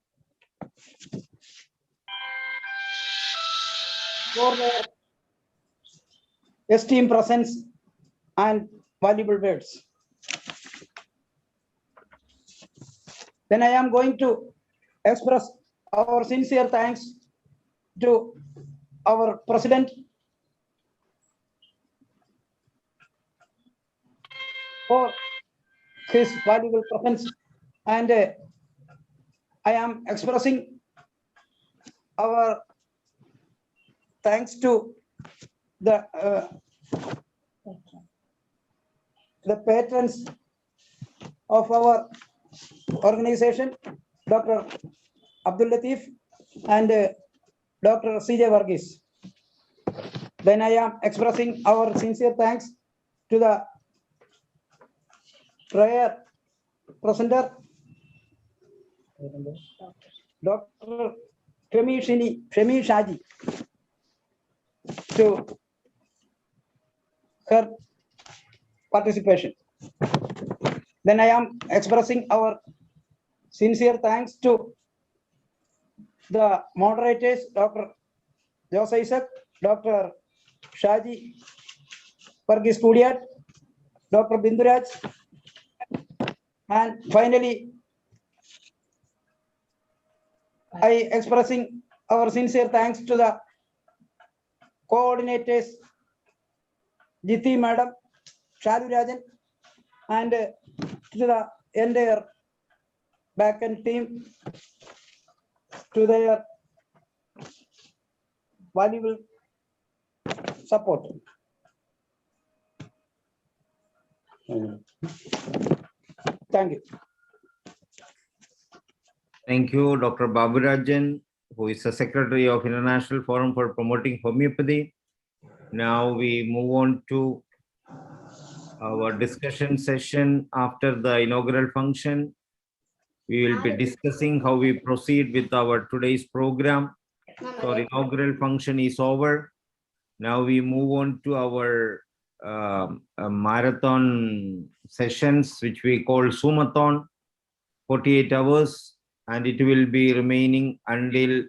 for their esteemed presence and valuable words. Then I am going to express our sincere thanks to our president for his valuable presence, and I am expressing our thanks to the patrons of our organization, Dr. Abdul Latif and Dr. C.J. Varghese. Then I am expressing our sincere thanks to the prayer presenter, Dr. Femi Shaji, to her participation. Then I am expressing our sincere thanks to the moderators, Dr. Jose Isaac, Dr. Shaji Varghese Kudiat, Dr. Binduraj, and finally, I expressing our sincere thanks to the coordinators, Jiti Madam, Shalu Rajan, and to the entire back-end team, to their valuable support. Thank you. Thank you, Dr. Baburajan, who is the Secretary of International Forum for Promoting Homeopathy. Now we move on to our discussion session after the inaugural function. We will be discussing how we proceed with our today's program. So our inaugural function is over. Now we move on to our marathon sessions, which we call Zoomathon, 48 hours, and it will be remaining until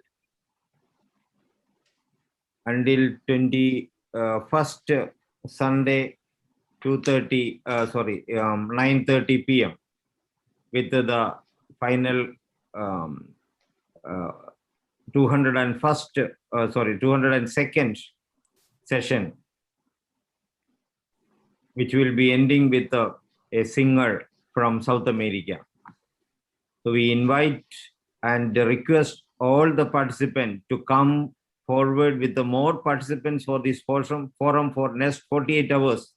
21st Sunday, 9:30 p.m. with the final 202nd session, which will be ending with a singer from South America. So we invite and request all the participants to come forward with the more participants for this forum for next 48 hours,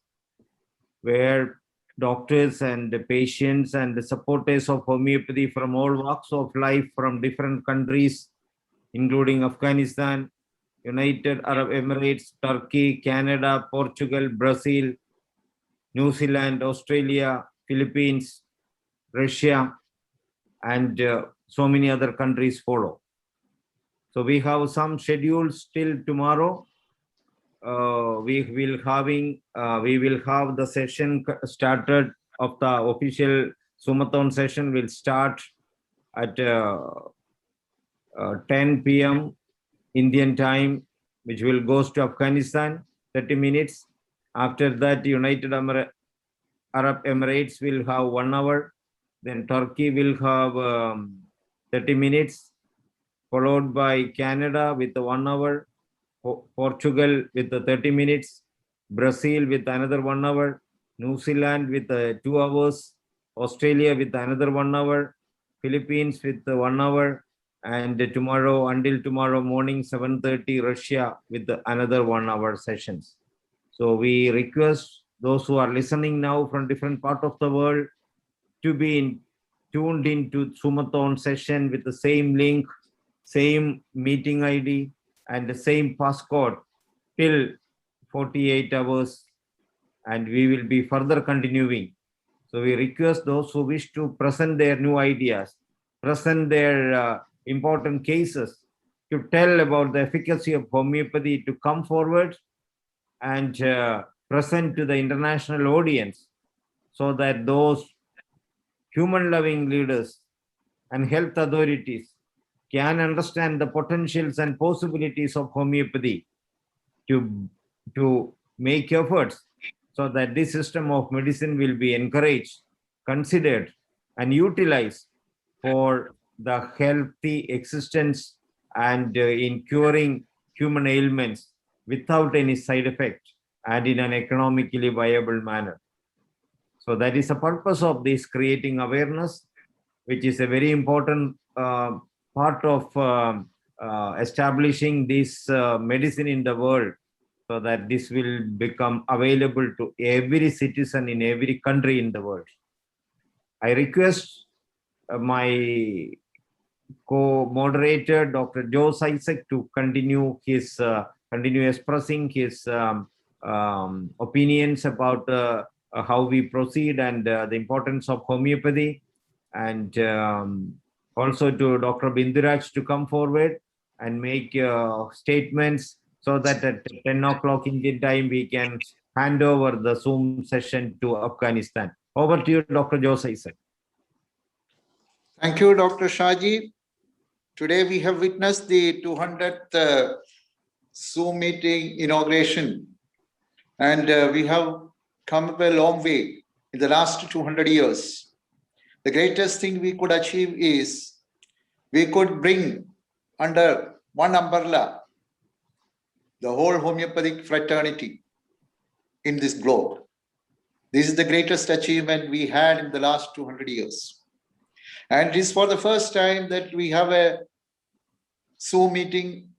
where doctors and the patients and the supporters of homeopathy from all walks of life from different countries, including Afghanistan, United Arab Emirates, Turkey, Canada, Portugal, Brazil, New Zealand, Australia, Philippines, Russia, and so many other countries follow. So we have some schedules till tomorrow. We will have the session started of the official Sumathon session will start at 10 p.m. Indian time, which will goes to Afghanistan, 30 minutes. After that, United Arab Emirates will have 1 hour. Then Turkey will have 30 minutes, followed by Canada with 1 hour, Portugal with 30 minutes, Brazil with another 1 hour, New Zealand with 2 hours, Australia with another 1 hour, Philippines with 1 hour, and tomorrow until tomorrow morning 7:30 Russia with another 1 hour sessions. So we request those who are listening now from different part of the world to be tuned into Sumathon session with the same link, same meeting ID, and the same passcode till 48 hours, and we will be further continuing. So we request those who wish to present their new ideas, present their important cases, to tell about the efficacy of homeopathy, to come forward and present to the international audience, so that those human-loving leaders and health authorities can understand the potentials and possibilities of homeopathy to make efforts so that this system of medicine will be encouraged, considered, and utilized for the healthy existence and in curing human ailments without any side effect and in an economically viable manner. So that is the purpose of this creating awareness, which is a very important part of establishing this medicine in the world, so that this will become available to every citizen in every country in the world. I request my co-moderator, Dr. Jose Isaac, to continue expressing his opinions about how we proceed and the importance of homeopathy, and also to Dr. Binduraj to come forward and make statements, so that at 10 o'clock Indian time we can hand over the Zoom session to Afghanistan. Over to you, Dr. Jose Isaac. Thank you, Dr. Shaji. Today we have witnessed the 200th Zoom meeting inauguration, and we have come a long way in the last 200 years. The greatest thing we could achieve is we could bring under one umbrella the whole homeopathic fraternity in this globe. This is the greatest achievement we had in the last 200 years. And it is for the first time that we have a Zoom meeting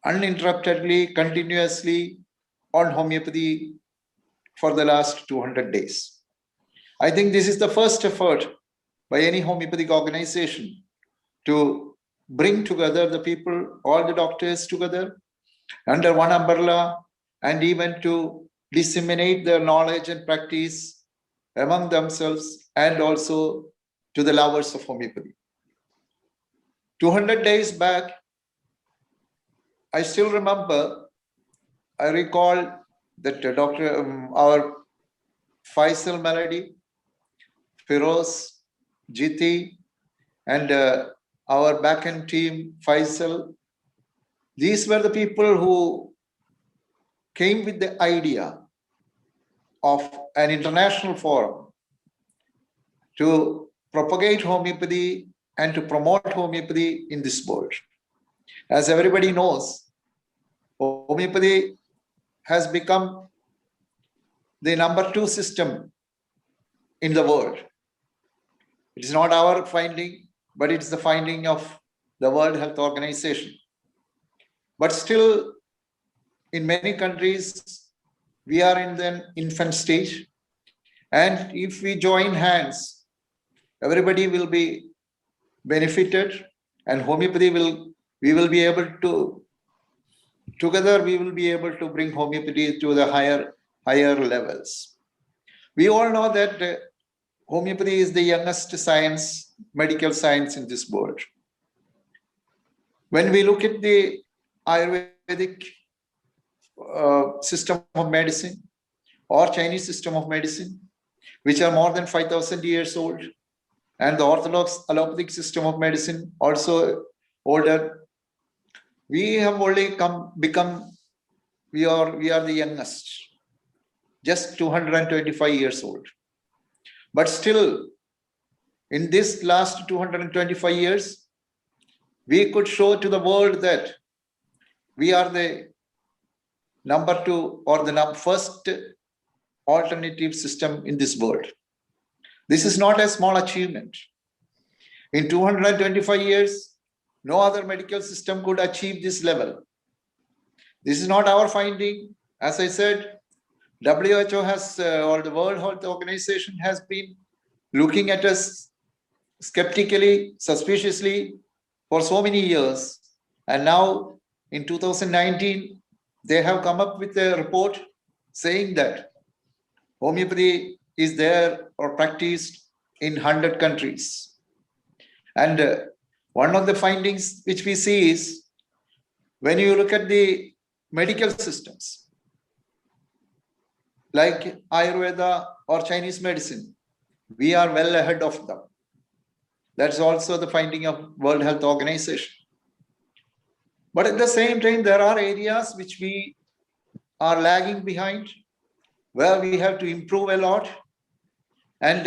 uninterruptedly, continuously on homeopathy for the last 200 days. I think this is the first effort by any homeopathic organization to bring together the people, all the doctors together under one umbrella, and even to disseminate their knowledge and practice among themselves and also to the lovers of homeopathy. 200 days back, I still remember, I recall that our Faisal Melody, Firoz, Jiti, and our backend team, Faisal, these were the people who came with the idea of an international forum to propagate homeopathy and to promote homeopathy in this world. As everybody knows, homeopathy has become the #2 system in the world. It is not our finding, but it's the finding of the World Health Organization. But still, in many countries, we are in the infant stage. And if we join hands, everybody will be benefited, and homeopathy we will be able to, together we will be able to bring homeopathy to the higher levels. We all know that homeopathy is the youngest science, medical science in this world. When we look at the Ayurvedic system of medicine or Chinese system of medicine, which are more than 5,000 years old, and the orthodox allopathic system of medicine also older, we have only become, we are the youngest, just 225 years old. But still, in this last 225 years, we could show to the world that we are the number 2 or the first alternative system in this world. This is not a small achievement. In 225 years, no other medical system could achieve this level. This is not our finding. As I said, WHO has, or the World Health Organization has been looking at us skeptically, suspiciously for so many years. And now in 2019, they have come up with a report saying that homeopathy is there or practiced in 100 countries. And one of the findings which we see is, when you look at the medical systems like Ayurveda or Chinese medicine, we are well ahead of them. That's also the finding of World Health Organization. But at the same time, there are areas which we are lagging behind, where we have to improve a lot. And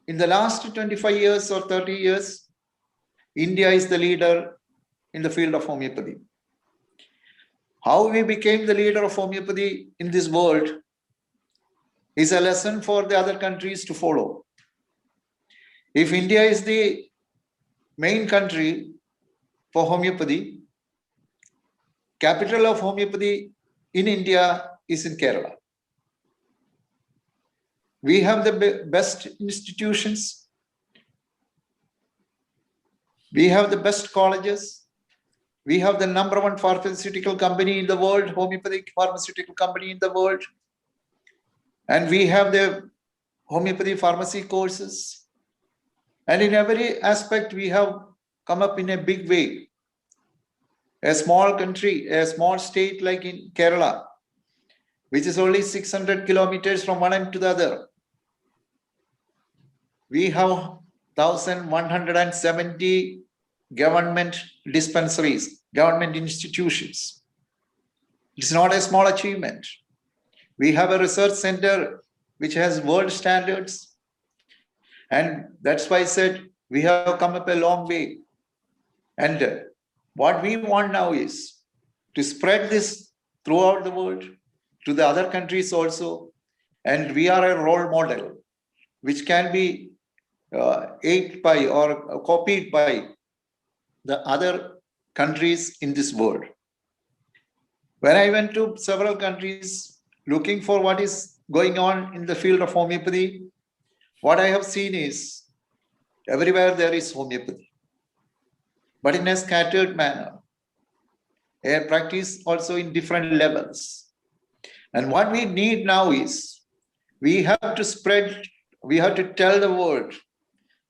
in the last 25 years or 30 years, India is the leader in the field of homeopathy. How we became the leader of homeopathy in this world is a lesson for the other countries to follow. If India is the main country for homeopathy, capital of homeopathy in India is in Kerala. We have the best institutions. We have the best colleges. We have the #1 pharmaceutical company in the world, homeopathic pharmaceutical company in the world. And we have the homeopathy pharmacy courses. And in every aspect, we have come up in a big way. A small country, a small state like in Kerala, which is only 600 kilometers from one end to the other. We have 1,170 government dispensaries, government institutions. It's not a small achievement. We have a research center which has world standards. And that's why I said we have come up a long way. And what we want now is to spread this throughout the world, to the other countries also. And we are a role model which can be aided by or copied by the other countries in this world. When I went to several countries looking for what is going on in the field of homeopathy, what I have seen is everywhere there is homeopathy, but in a scattered manner. A practice also in different levels. And what we need now is we have to spread, we have to tell the world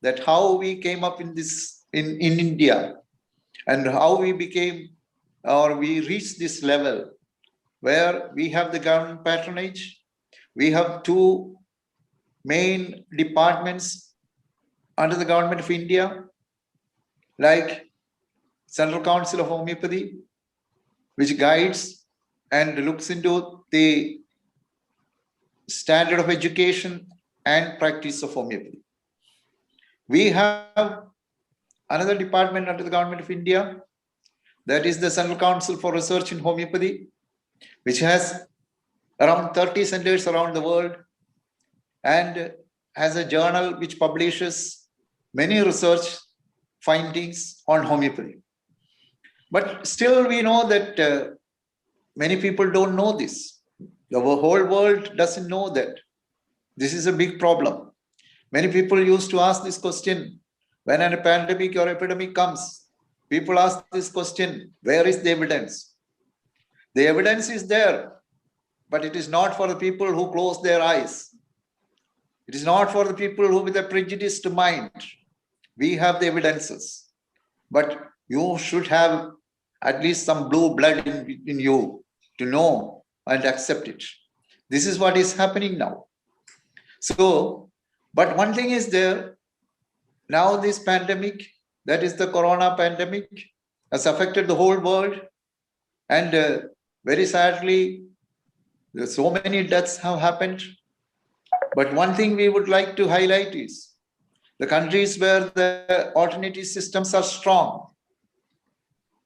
that how we came up in this in India, and how we became or we reached this level where we have the government patronage. We have 2 main departments under the government of India, like Central Council of Homeopathy, which guides and looks into the standard of education and practice of homeopathy. We have another department under the government of India, that is the Central Council for Research in Homeopathy, which has around 30 centers around the world and has a journal which publishes many research findings on homeopathy. But still we know that many people don't know this. The whole world doesn't know that. This is a big problem. Many people used to ask this question when a pandemic or epidemic comes. People ask this question, where is the evidence? The evidence is there, but it is not for the people who close their eyes. It is not for the people who with a prejudiced mind. We have the evidences, but you should have at least some blue blood in you to know and accept it. This is what is happening now. So, but one thing is there, now this pandemic, that is the corona pandemic, has affected the whole world. And very sadly, so many deaths have happened. But one thing we would like to highlight is the countries where the alternative systems are strong,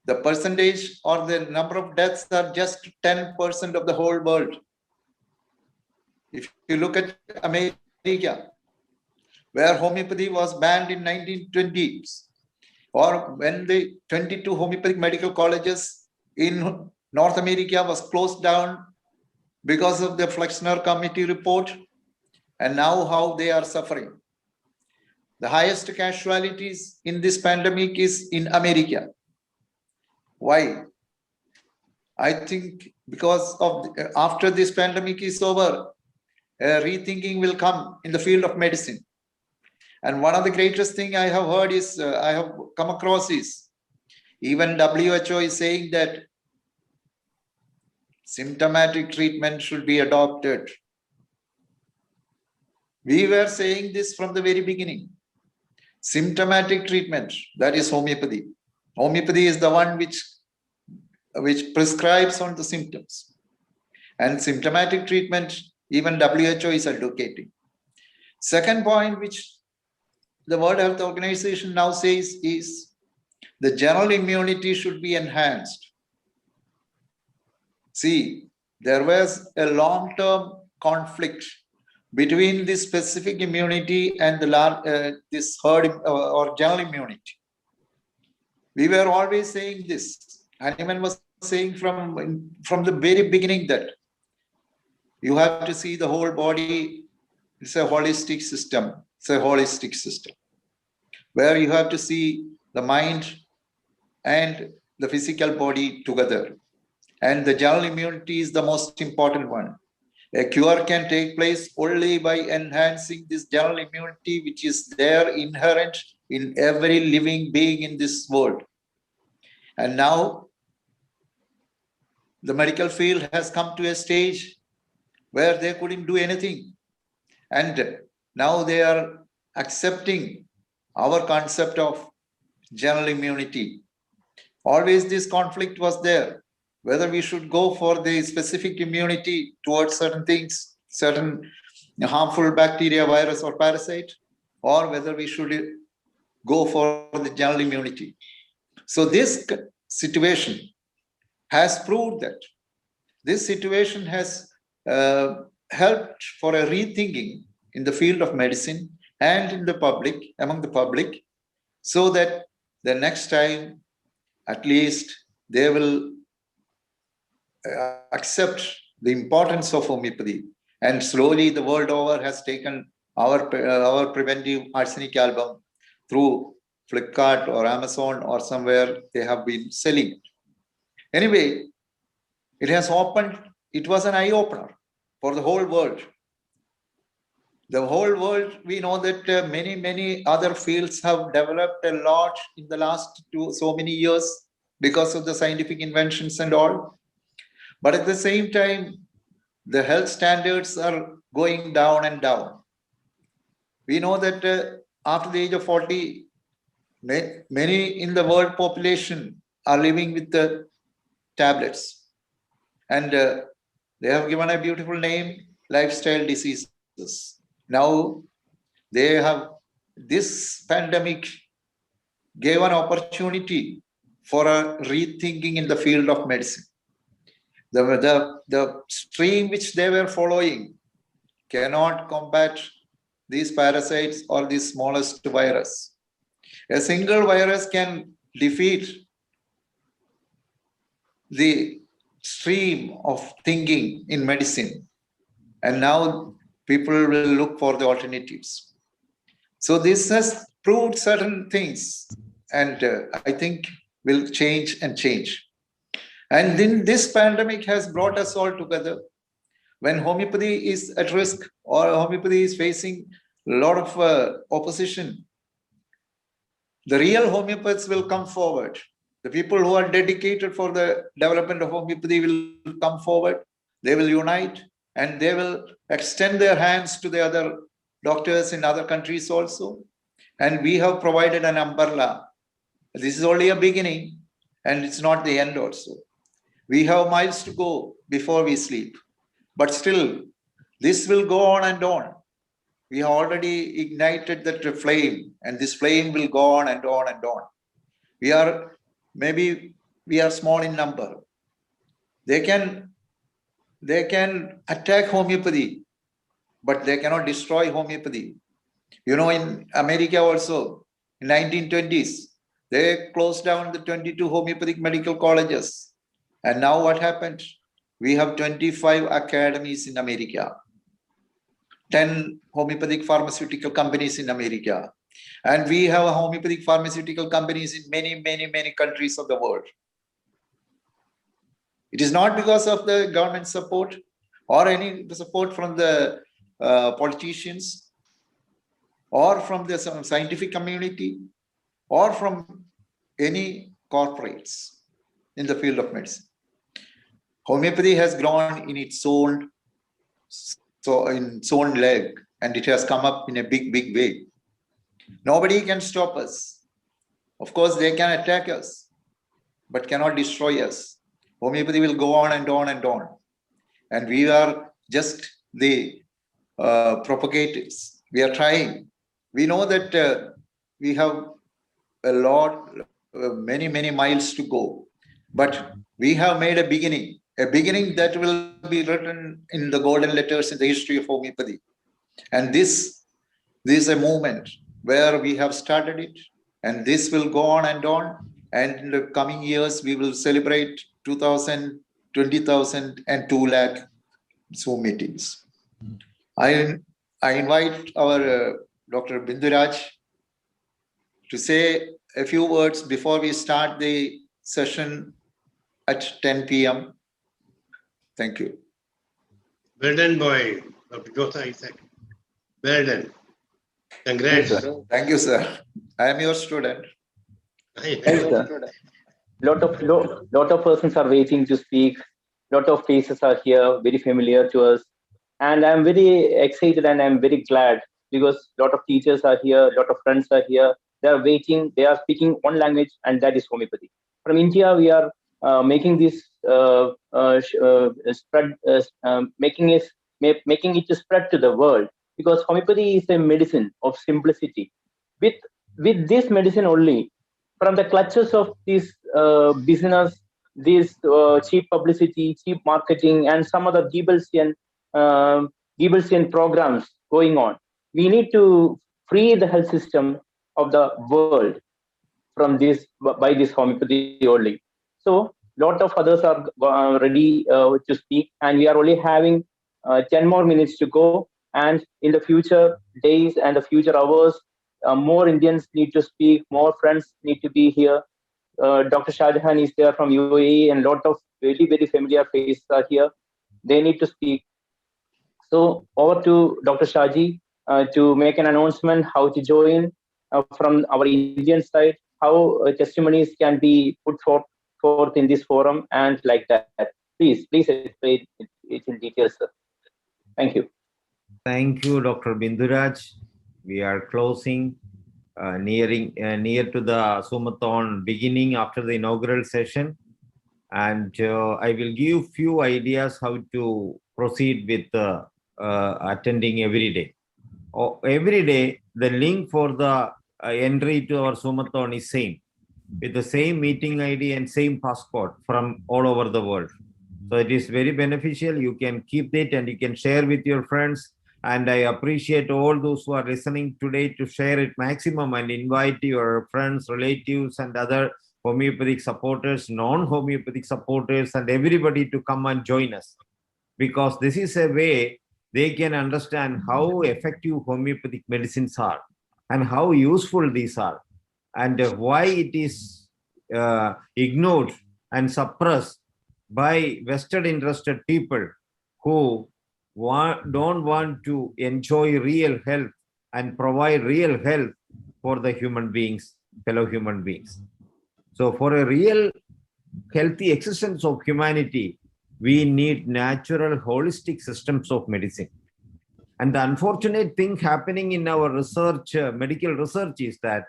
the percentage or the number of deaths are just 10% of the whole world. If you look at America, where homeopathy was banned in 1920s, or when the 22 homeopathic medical colleges in North America was closed down because of the Flexner Committee report, and now how they are suffering. The highest casualties in this pandemic is in America. Why? I think because of after this pandemic is over, rethinking will come in the field of medicine. And one of the greatest thing I have heard is, I have come across is, even WHO is saying that symptomatic treatment should be adopted. We were saying this from the very beginning. Symptomatic treatment, that is homeopathy. Homeopathy is the one which prescribes on the symptoms. And symptomatic treatment, even WHO is advocating. Second point, which the World Health Organization now says is the general immunity should be enhanced. See, there was a long-term conflict between this specific immunity and the this herd or general immunity. We were always saying this. Hahnemann was saying from the very beginning that you have to see the whole body. It's a holistic system. It's a holistic system where you have to see the mind and the physical body together. And the general immunity is the most important one. A cure can take place only by enhancing this general immunity, which is there inherent in every living being in this world. And now the medical field has come to a stage where they couldn't do anything. And now they are accepting our concept of general immunity. Always this conflict was there, whether we should go for the specific immunity towards certain things, certain harmful bacteria, virus, or parasite, or whether we should go for the general immunity. So this situation has proved that this situation has helped for a rethinking in the field of medicine and in the public, among the public, so that the next time, at least, they will accept the importance of homeopathy. And slowly the world over has taken our preventive arsenic album through Flipkart or Amazon or somewhere they have been selling it. Anyway, it has opened, it was an eye-opener for the whole world. The whole world, we know that many other fields have developed a lot in the last so many years because of the scientific inventions and all. But at the same time, the health standards are going down and down. We know that after the age of 40, many in the world population are living with the tablets. And they have given a beautiful name, lifestyle diseases. Now, they have, this pandemic gave an opportunity for a rethinking in the field of medicine. The stream which they were following cannot combat these parasites or the smallest virus. A single virus can defeat the stream of thinking in medicine. And now people will look for the alternatives. So this has proved certain things, and I think will change and change. And then this pandemic has brought us all together. When homeopathy is at risk or homeopathy is facing a lot of opposition, the real homeopaths will come forward. The people who are dedicated for the development of homeopathy will come forward. They will unite and they will extend their hands to the other doctors in other countries also. And we have provided an umbrella. This is only a beginning and it's not the end also. We have miles to go before we sleep. But still, this will go on and on. We have already ignited that flame, and this flame will go on and on and on. Maybe we are small in number. They can attack homeopathy, but they cannot destroy homeopathy. You know, in America also, in 1920s, they closed down the 22 homeopathic medical colleges. And now what happened? We have 25 academies in America, 10 homeopathic pharmaceutical companies in America. And we have homeopathic pharmaceutical companies in many, many, many countries of the world. It is not because of the government support or any support from the politicians or from the scientific community or from any corporates in the field of medicine. Homeopathy has grown in its own leg, and it has come up in a big, big way. Nobody can stop us. Of course, they can attack us, but cannot destroy us. Homeopathy will go on and on and on. And we are just the propagators. We are trying. We know that we have a lot, many, many miles to go. But we have made a beginning that will be written in the golden letters in the history of homeopathy. And this is a movement where we have started it, and this will go on. And in the coming years, we will celebrate 2,000, 20,000, and 2 lakh Zoom meetings. I invite our Dr. Binduraj to say a few words before we start the session at 10 p.m. Thank you. Well done, boy, Dr. Jotha Isaac. Well done. Congrats. Yes, sir. Thank you, sir. I am your student. Thanks, sir. Lot of persons are waiting to speak. Lot of faces are here, very familiar to us. And I'm very excited and I'm very glad because a lot of teachers are here, a lot of friends are here. They are waiting, they are speaking one language, and that is homeopathy. From India, we are making this spread, making it to spread to the world, because homeopathy is a medicine of simplicity. With this medicine only, from the clutches of this business, this cheap publicity, cheap marketing, and some other Goebbelsian programs going on, we need to free the health system of the world from this by this homeopathy only. So lot of others are ready to speak, and we are only having 10 more minutes to go. And in the future days and the future hours, more Indians need to speak, more friends need to be here. Dr. Shahjahan is there from UAE, and a lot of very, very familiar faces are here. They need to speak. So over to Dr. Shaji to make an announcement how to join from our Indian side, how testimonies can be put forth in this forum, and like that. Please explain it in detail, sir. Thank you. Thank you, Dr. Binduraj. We are closing, near to the Sumathon beginning after the inaugural session. And I will give few ideas how to proceed with attending every day. Every day, the link for the entry to our Sumathon is same, with the same meeting ID and same passport from all over the world. So it is very beneficial. You can keep it and you can share with your friends. And I appreciate all those who are listening today to share it maximum and invite your friends, relatives, and other homeopathic supporters, non-homeopathic supporters, and everybody to come and join us, because this is a way they can understand how effective homeopathic medicines are and how useful these are, and why it is ignored and suppressed by vested interested people who don't want to enjoy real health and provide real health for the human beings, fellow human beings. So for a real healthy existence of humanity, we need natural holistic systems of medicine. And the unfortunate thing happening in our research, medical research, is that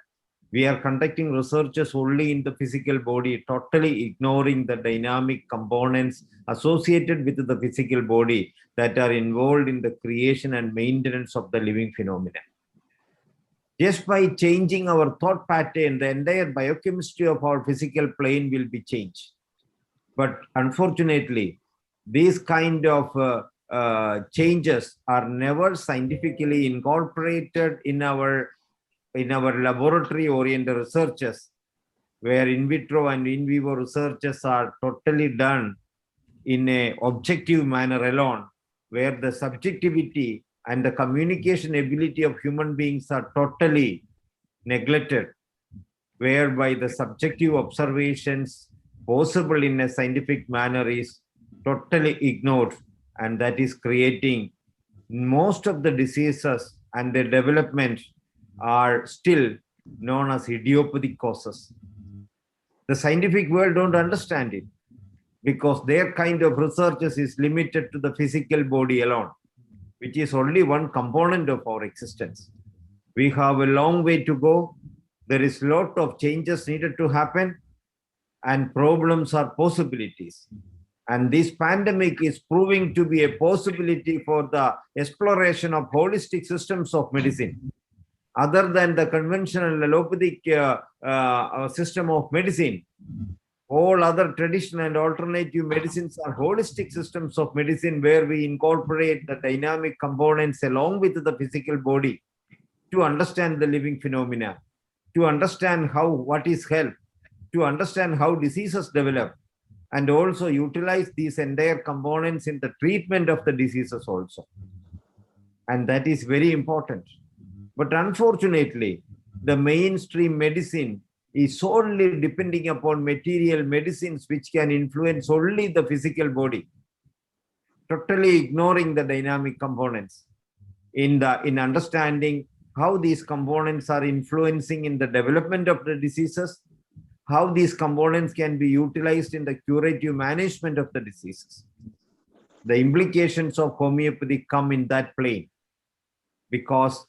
we are conducting researches only in the physical body, totally ignoring the dynamic components associated with the physical body that are involved in the creation and maintenance of the living phenomena. Just by changing our thought pattern, the entire biochemistry of our physical plane will be changed. But unfortunately, these kind of changes are never scientifically incorporated in our laboratory-oriented researches, where in vitro and in vivo researches are totally done in an objective manner alone, where the subjectivity and the communication ability of human beings are totally neglected, whereby the subjective observations possible in a scientific manner is totally ignored, and that is creating most of the diseases, and their development are still known as idiopathic causes. The scientific world don't understand it, because their kind of researches is limited to the physical body alone, which is only one component of our existence. We have a long way to go. There is a lot of changes needed to happen, and problems are possibilities. And this pandemic is proving to be a possibility for the exploration of holistic systems of medicine. Other than the conventional allopathic system of medicine, all other traditional and alternative medicines are holistic systems of medicine, where we incorporate the dynamic components along with the physical body to understand the living phenomena, to understand what is health, to understand how diseases develop, and also utilize these entire components in the treatment of the diseases also. And that is very important. But unfortunately, the mainstream medicine is solely depending upon material medicines, which can influence only the physical body, totally ignoring the dynamic components in understanding how these components are influencing in the development of the diseases, how these components can be utilized in the curative management of the diseases. The implications of homeopathy come in that plane, because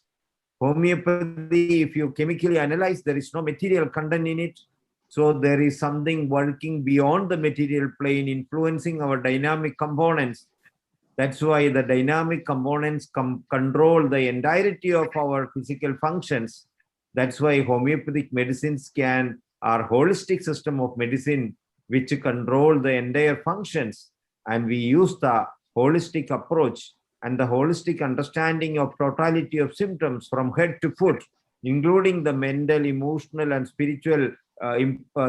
homeopathy, if you chemically analyze, there is no material content in it. So there is something working beyond the material plane, influencing our dynamic components. That's why the dynamic components control the entirety of our physical functions. That's why homeopathic medicines are holistic system of medicine, which control the entire functions. And we use the holistic approach and the holistic understanding of totality of symptoms from head to foot, including the mental, emotional, and spiritual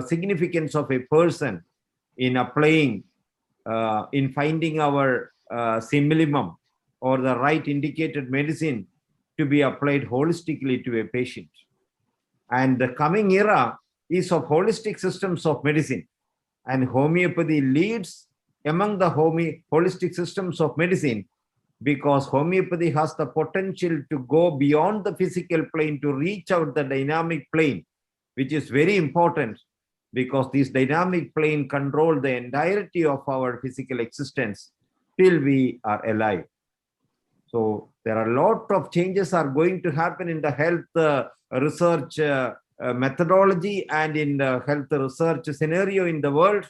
significance of a person in applying, in finding our simillimum or the right indicated medicine to be applied holistically to a patient. And the coming era is of holistic systems of medicine, and homeopathy leads among the holistic systems of medicine, because homeopathy has the potential to go beyond the physical plane to reach out the dynamic plane, which is very important, because this dynamic plane controls the entirety of our physical existence till we are alive. So there are a lot of changes are going to happen in the health research methodology and in the health research scenario in the world.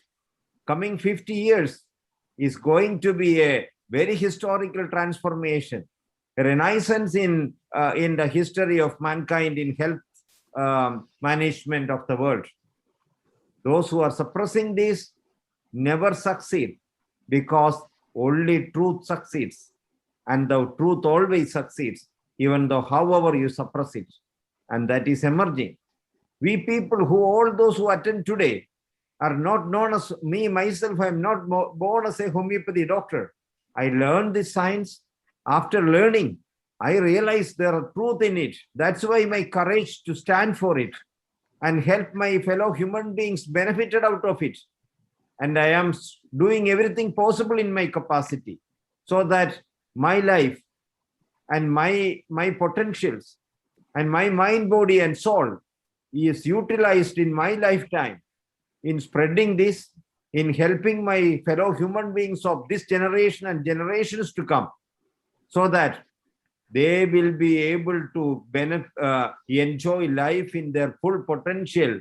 Coming 50 years is going to be a very historical transformation, a renaissance in the history of mankind in health management of the world. Those who are suppressing this never succeed, because only truth succeeds, and the truth always succeeds, even though however you suppress it, and that is emerging. We people who, all those who attend today, are not known as, me myself, I am not born as a homeopathy doctor. I learned this science. After learning, I realized there are truth in it. That's why my courage to stand for it and help my fellow human beings benefited out of it. And I am doing everything possible in my capacity so that my life and my potentials and my mind, body and soul is utilized in my lifetime in spreading this, in helping my fellow human beings of this generation and generations to come, so that they will be able to enjoy life in their full potential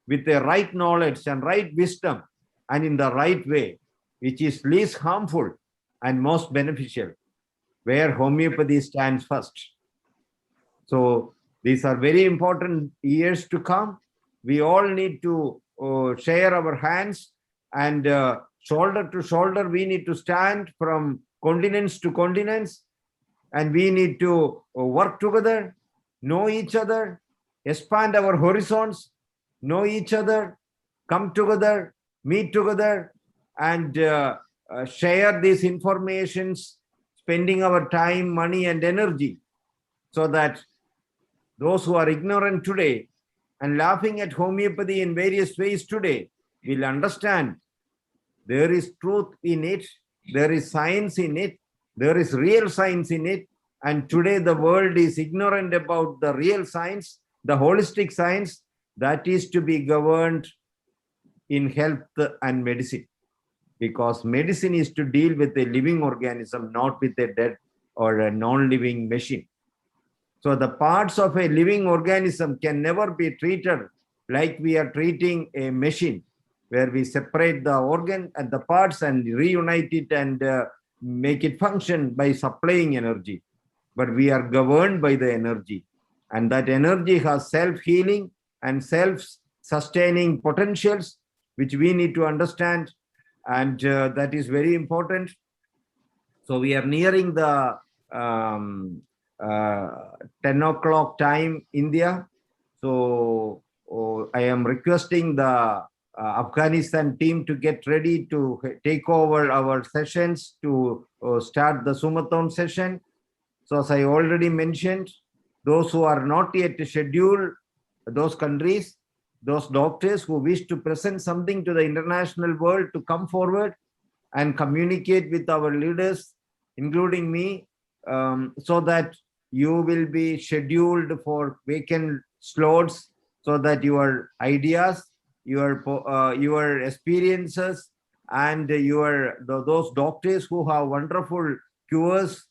with the right knowledge and right wisdom and in the right way, which is least harmful and most beneficial, where homeopathy stands first. So these are very important years to come. We all need to share our hands and shoulder to shoulder, we need to stand from continents to continents, and we need to work together, know each other, expand our horizons, know each other, come together, meet together, and share these informations, spending our time, money, and energy, so that those who are ignorant today and laughing at homeopathy in various ways today will understand there is truth in it, there is science in it, there is real science in it. And today the world is ignorant about the real science, the holistic science that is to be governed in health and medicine. Because medicine is to deal with a living organism, not with a dead or a non-living machine. So the parts of a living organism can never be treated like we are treating a machine, where we separate the organ and the parts and reunite it and make it function by supplying energy. But we are governed by the energy, and that energy has self-healing and self-sustaining potentials, which we need to understand, and that is very important. So we are nearing the 10 o'clock time India. So I am requesting the Afghanistan team to get ready to take over our sessions to start the Sumathon session. So as I already mentioned, those who are not yet scheduled, those countries, those doctors who wish to present something to the international world to come forward and communicate with our leaders, including me, so that you will be scheduled for vacant slots, so that your ideas, your experiences, and those doctors who have wonderful cures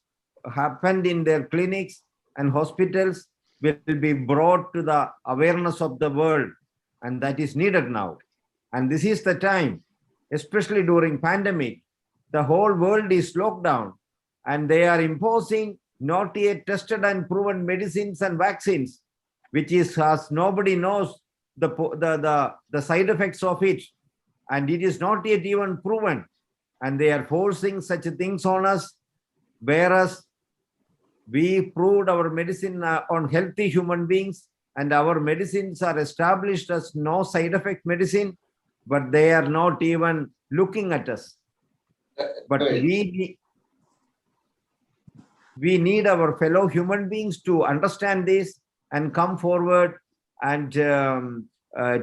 happened in their clinics and hospitals will be brought to the awareness of the world, and that is needed now. And this is the time, especially during pandemic, the whole world is locked down, and they are imposing not yet tested and proven medicines and vaccines, which is as nobody knows the side effects of it, and it is not yet even proven, and they are forcing such things on us, whereas we proved our medicine on healthy human beings, and our medicines are established as no side effect medicine, but they are not even looking at us. But we need our fellow human beings to understand this and come forward and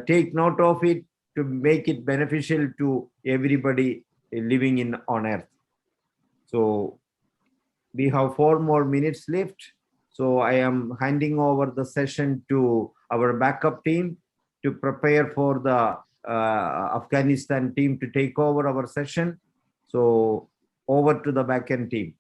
take note of it to make it beneficial to everybody living on earth. So we have 4 more minutes left. So I am handing over the session to our backup team to prepare for the Afghanistan team to take over our session. So over to the backend team.